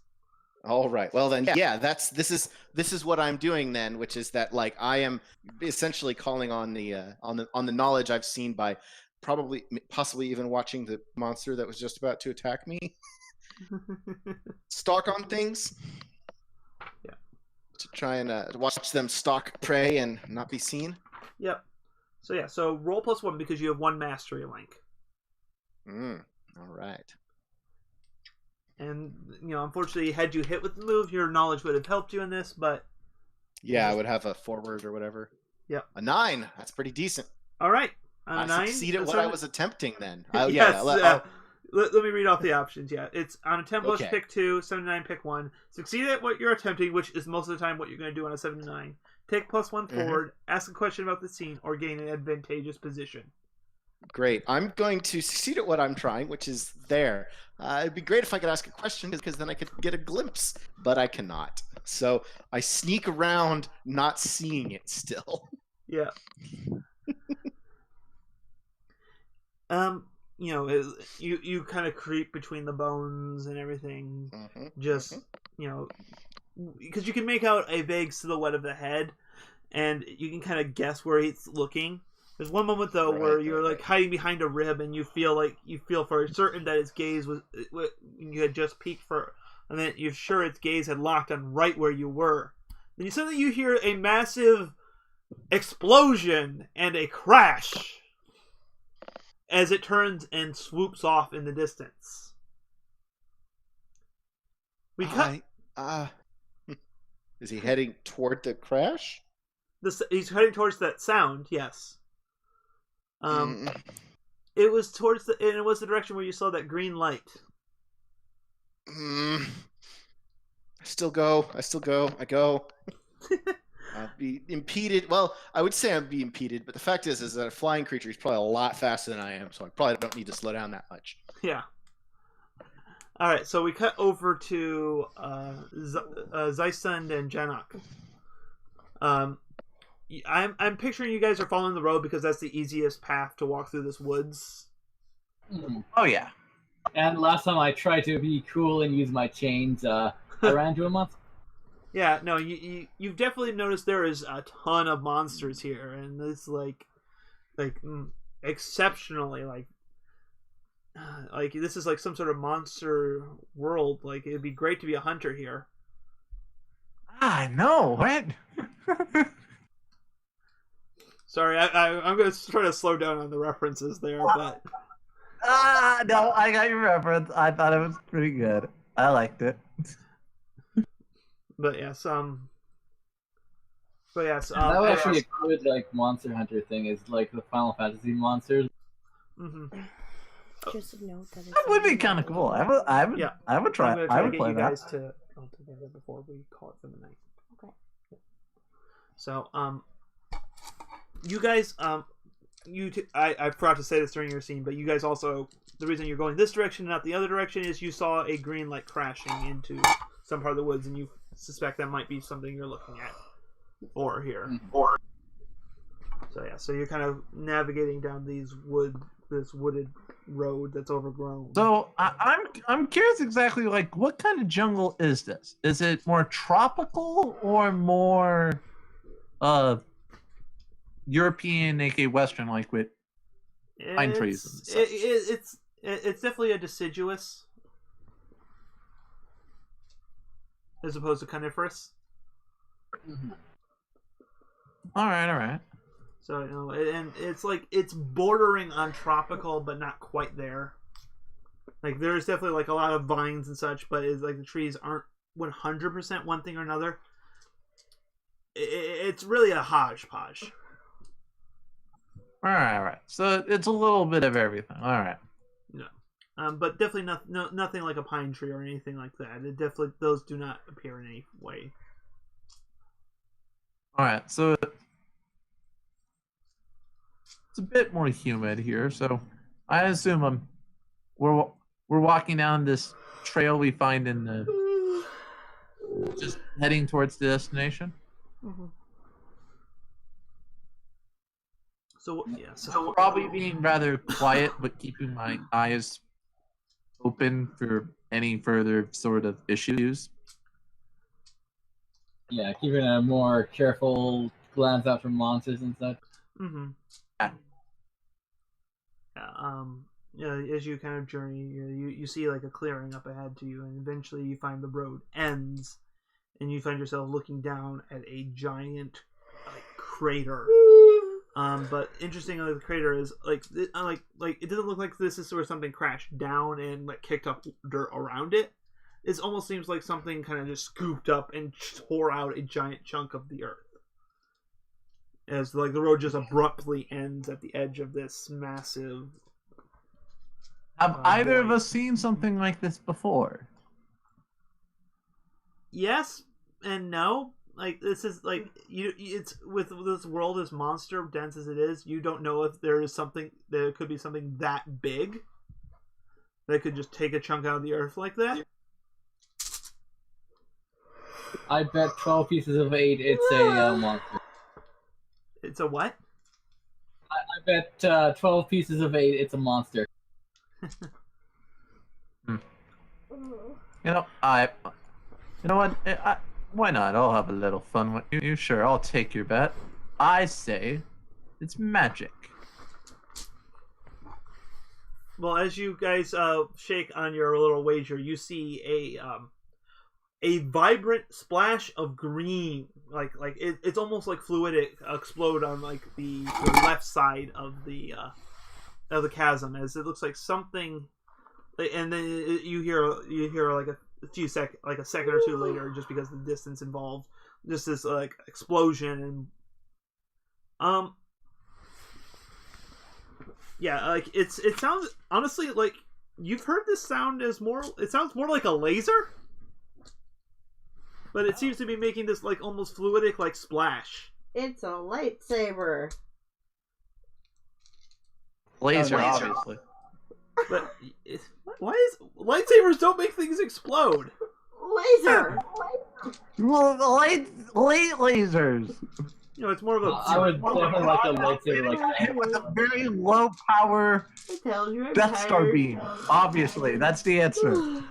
All right. Well then, yeah. This is what I'm doing then, which is that like I am essentially calling on the knowledge I've seen by possibly even watching the monster that was just about to attack me. Stalk on things. Yeah. To try and watch them stalk prey and not be seen. Yep. So roll +1 because you have one mastery link. All right. And unfortunately, had you hit with the move, your knowledge would have helped you in this. But yeah, I would have a forward or whatever. Yep. A 9. That's pretty decent. All right. I 9. Succeeded what I was attempting then. Yes. Let me read off the options. Yeah, it's on a 10 plus, pick 2, 7 to 9, pick 1. Succeed at what you're attempting, which is most of the time what you're going to do on a 7 to 9. Take +1 forward, ask a question about the scene, or gain an advantageous position. Great. I'm going to succeed at what I'm trying, which is there. It'd be great if I could ask a question, because then I could get a glimpse, but I cannot. So I sneak around, not seeing it still. Yeah. You kind of creep between the bones and everything. Because you can make out a vague silhouette of the head, and you can kind of guess where he's looking. There's one moment though where you're like hiding behind a rib, and you feel for certain that its gaze was you had just peeked for, and then you're sure its gaze had locked on right where you were. Then suddenly you hear a massive explosion and a crash as it turns and swoops off in the distance. Is he heading toward the crash? he's heading towards that sound. Yes. It was it was the direction where you saw that green light. I still go. I go. I'll be impeded. Well, I would say I'd be impeded, but the fact is that a flying creature is probably a lot faster than I am, so I probably don't need to slow down that much. Yeah. All right, so we cut over to Zeistund and Janok. I'm picturing you guys are following the road because that's the easiest path to walk through this woods. Oh yeah. And last time I tried to be cool and use my chains, I ran into a monster. Yeah, no, you've definitely noticed there is a ton of monsters here, and it's exceptionally like this is like some sort of monster world. Like it'd be great to be a hunter here. I know, right? Sorry, I'm going to try to slow down on the references there, but No, I got your reference. I thought it was pretty good. I liked it. But yes, that was actually a good like monster hunter thing. Is like the Final Fantasy monsters. Mm-hmm. Just a note that That would be kind of cool. I would try. I'm going to I try to would get play you that. guys to all together before we call it for the night. Okay. So, you guys, I forgot to say this during your scene, but you guys also, the reason you're going this direction and not the other direction is you saw a green light crashing into some part of the woods, and you suspect that might be something you're looking at or here. So yeah, so you're kind of navigating down this wooded road that's overgrown. So I'm curious exactly like what kind of jungle is this? Is it more tropical or more European, aka Western, like with pine trees and such? It's definitely a deciduous as opposed to coniferous. All right. So, you know, and it's like it's bordering on tropical, but not quite there. Like there's definitely like a lot of vines and such, but it's like the trees aren't 100% one thing or another. It's really a hodgepodge. All right. So it's a little bit of everything. All right. No, but definitely nothing like a pine tree or anything like that. It definitely those do not appear in any way. All right. So it's a bit more humid here, so I assume we're walking down this trail we find in the just heading towards the destination. Mm-hmm. So probably being rather quiet, but keeping my eyes open for any further sort of issues. Yeah, keeping a more careful glance out for monsters and such. Mm-hmm. As you kind of journey, you see like a clearing up ahead to you, and eventually you find the road ends, and you find yourself looking down at a giant crater. But interestingly, the crater is like it doesn't look like this is where something crashed down and like kicked up dirt around it. It almost seems like something kind of just scooped up and tore out a giant chunk of the earth. As like the road just abruptly ends at the edge of this massive. Have either of us seen something like this before? Yes and no. Like this is like it's with this world as monster dense as it is. You don't know if there could be something that big that could just take a chunk out of the earth like that. I bet 12 pieces of 8 it's a monster. It's a what? I bet 12 pieces of 8 it's a monster. You know what? Why not? I'll have a little fun with you. Sure, I'll take your bet. I say it's magic. Well, as you guys shake on your little wager, you see a vibrant splash of green, like it's almost like fluidic explode on like the left side of the chasm, as it looks like something, and then you hear like a second or two later, just because of the distance involved, just this like explosion, and Yeah, like it sounds honestly like you've heard this sound as more. It sounds more like a laser, but it seems to be making this like almost fluidic like splash. It's a lightsaber. Laser, Laser. obviously. But why is lightsabers don't make things explode? Laser. Well, light lasers. You know, it's more of a. I would definitely like a lightsaber like that. With a very low power I told you I'm Death Star tired. beam. Obviously, that's the answer.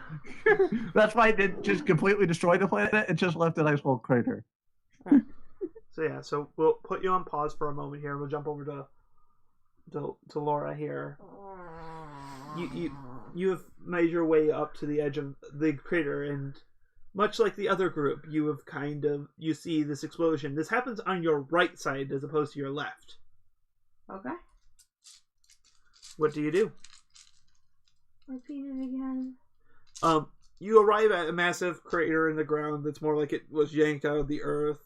That's why it didn't just completely destroy the planet. It just left a nice little crater. So yeah, so we'll put you on pause for a moment here. We'll jump over to Laura here. You have made your way up to the edge of the crater, and much like the other group, you see this explosion. This happens on your right side as opposed to your left. Okay. What do you do? Repeat it again. You arrive at a massive crater in the ground that's more like it was yanked out of the earth.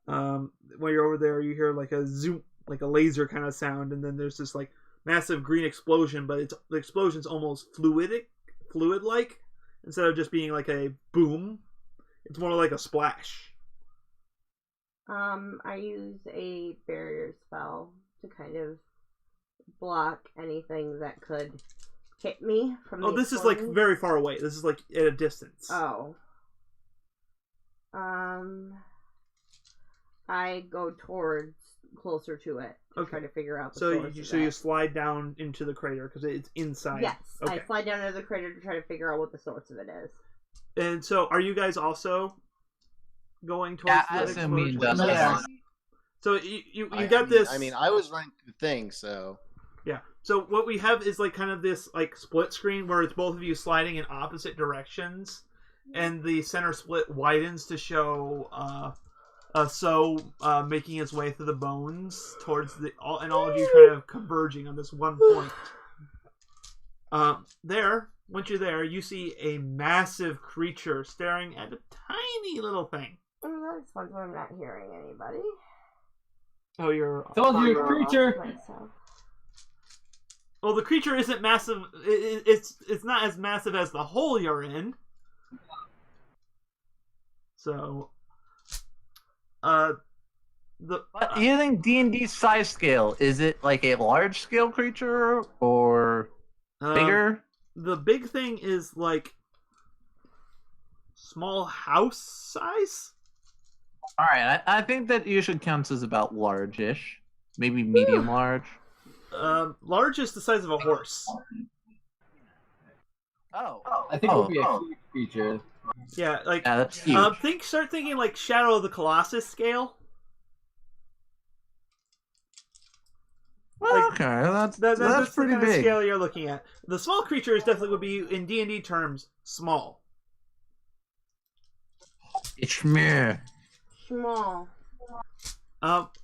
When you're over there, you hear like a zoom, like a laser kind of sound, and then there's this like massive green explosion, but the explosion's almost fluid-like, instead of just being like a boom. It's more like a splash. I use a barrier spell to kind of block anything that could hit me from Oh, the this is like explosion. very far away. This is like at a distance. Oh. I go towards closer to it to Okay. try to figure out the So source of you it. slide down into the crater because it's inside. Yes, Okay. I slide down into the crater to try to figure out what the source of it is. And so, are you guys also going towards Yeah, the I assume me and explosion? Dustin Yeah. are. So you got this. I mean, I was running through the thing, so Yeah. So what we have is like kind of this like split screen where it's both of you sliding in opposite directions, and the center split widens to show making its way through the bones towards all of you kind of converging on this one point. Once you're there, you see a massive creature staring at a tiny little thing. Oh, that's fun when I'm not hearing anybody. Oh, you're. Told you, Fire off creature. myself. Well, the creature isn't massive. It's not as massive as the hole you're in. So, But using D&D size scale, is it like a large scale creature or bigger? The big thing is like small house size. All right, I think that usually counts as about large-ish, maybe medium large. Large is the size of a horse. Oh, I think it would be a huge creature. Yeah, like yeah, that's huge. start thinking like Shadow of the Colossus scale. Well, okay, that's That's pretty the kind of big. scale you're looking at. The small creatures definitely would be in D&D terms small. It's me. Small.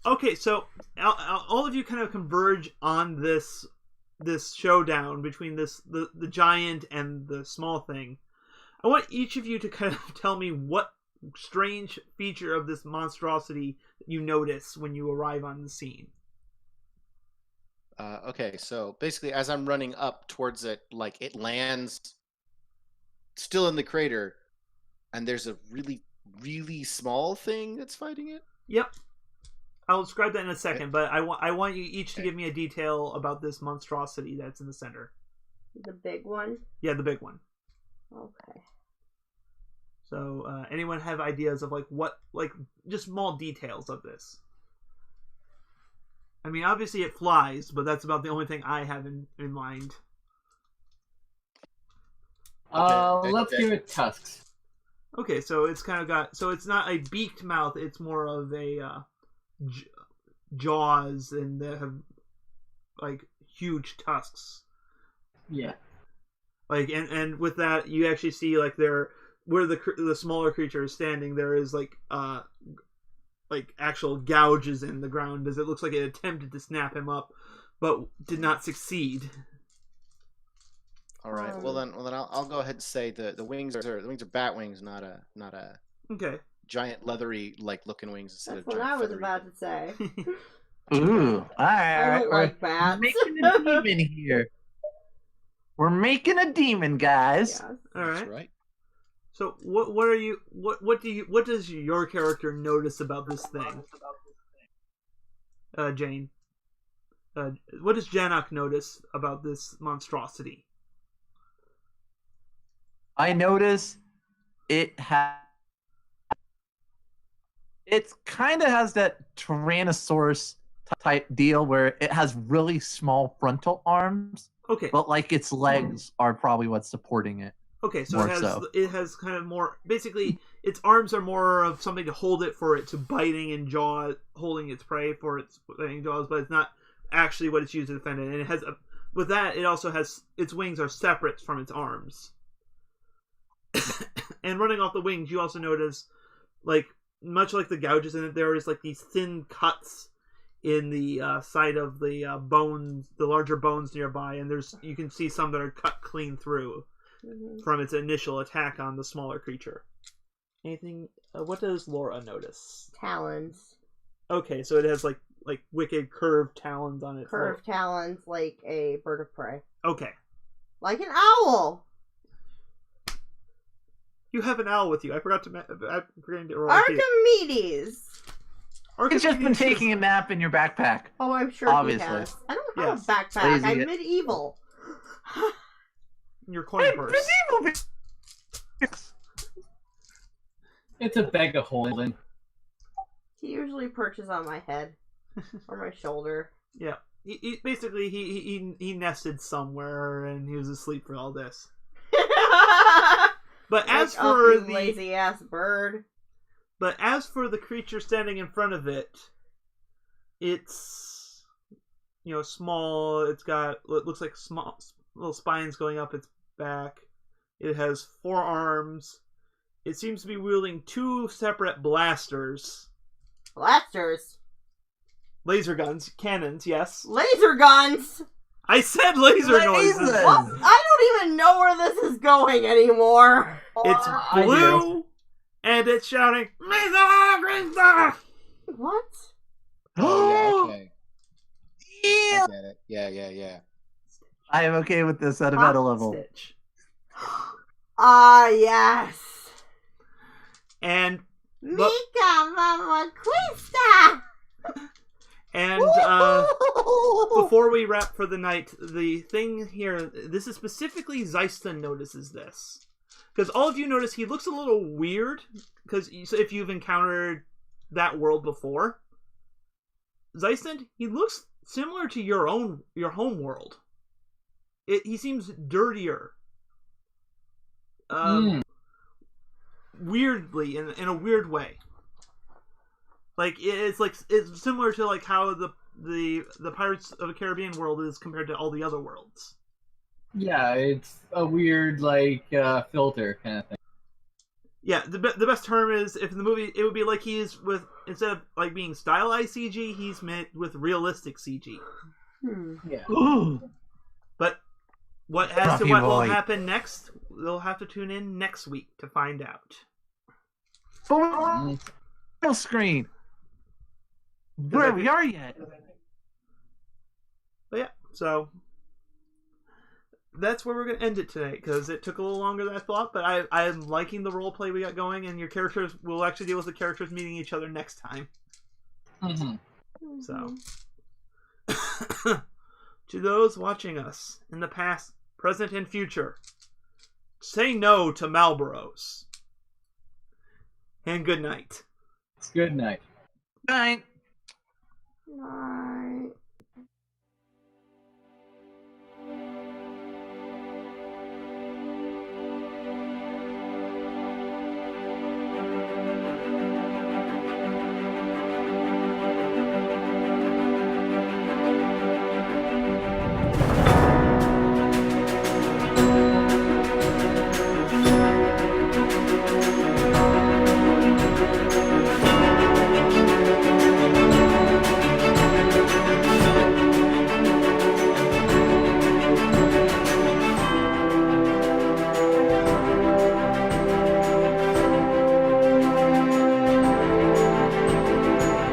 Okay, so all of you kind of converge on this showdown between the giant and the small thing. I want each of you to kind of tell me what strange feature of this monstrosity you notice when you arrive on the scene. okay. So basically, as I'm running up towards it, like it lands still in the crater, and there's a really, really small thing that's fighting it. Yep. I'll describe that in a second, but I want you each to give me a detail about this monstrosity that's in the center. The big one? Yeah, the big one. Okay. So, anyone have ideas of just small details of this? I mean, obviously it flies, but that's about the only thing I have in mind. Let's give it tusks. Okay, so it's kind of so it's not a beaked mouth, it's more of a jaws, and they have like huge tusks. Yeah. Like and with that, you actually see like where the smaller creature is standing, there is like actual gouges in the ground, as it looks like it attempted to snap him up, but did not succeed. All right. Well then I'll go ahead and say the wings are bat wings, not a Okay. giant leathery like looking wings instead That's of what giant I was feathery about to say. Ooh, all right. I don't We're like bats. making a demon here. We're making a demon, guys. Yes. All That's right. right. So what does your character notice about this thing? Jane. What does Janak notice about this monstrosity? I notice it kind of has that Tyrannosaurus type deal where it has really small frontal arms, Okay. but like its legs are probably what's supporting it. Okay, so More it has so. it has kind of more basically its arms are more of something to hold it for it to biting and holding its prey for its biting jaws, but it's not actually what it's used to defend it. And it has with that it also has its wings are separate from its arms. And running off the wings, you also notice like much like the gouges in it, there is like these thin cuts in the side of the bones, the larger bones nearby, and you can see some that are cut clean through from its initial attack on the smaller creature. Anything? What does Laura notice? Talons. Okay, so it has like wicked curved talons on it. Curved talons like a bird of prey. Okay. Like an owl. You have an owl with you. I forgot to roll. Archimedes. It's just been taking a nap in your backpack. Oh, I'm sure Obviously. he has. I don't have Yes. a backpack. Lazy. I'm medieval. Your coin purse. It's a bag of holding. He usually perches on my head or my shoulder. Yeah. Basically he nested somewhere and he was asleep for all this. But as Wake up, for you the lazy ass bird. But as for the creature standing in front of it, it's small. It's got it looks like small little spines going up its back. It has 4 arms. It seems to be wielding 2 separate blasters. Blasters. Laser guns, cannons, yes. Laser guns. I said laser noises. Lasers! What? I don't even know where this is going anymore. It's I blue, and it's shouting, "Mesa, Green Star!" What? Oh, yeah, okay. Yeah. I get it. Yeah. I am okay with this at a meta level. Stitch. Ah, yes. And Mika Mama Quista. And before we wrap for the night, the thing here, this is specifically Zeiston notices this. Because all of you notice he looks a little weird, because if you've encountered that world before, Zeiston, he looks similar to your home world. He seems dirtier. Weirdly, in a weird way. Like it's similar to like how the Pirates of the Caribbean world is compared to all the other worlds. Yeah, it's a weird filter kind of thing. Yeah, the best term is if in the movie it would be like he's with instead of like being stylized CG, he's met with realistic CG. Yeah. Ooh. But what Scruffy will boy. happen next? They'll have to tune in next week to find out. Full screen. Where we are yet? But yeah, so that's where we're going to end it today, because it took a little longer than I thought, but I'm liking the role play we got going, and your characters will actually deal with the characters meeting each other next time. Mm-hmm. So, to those watching us in the past, present, and future, say no to Marlboros. And good night. Good night. Night. Nice.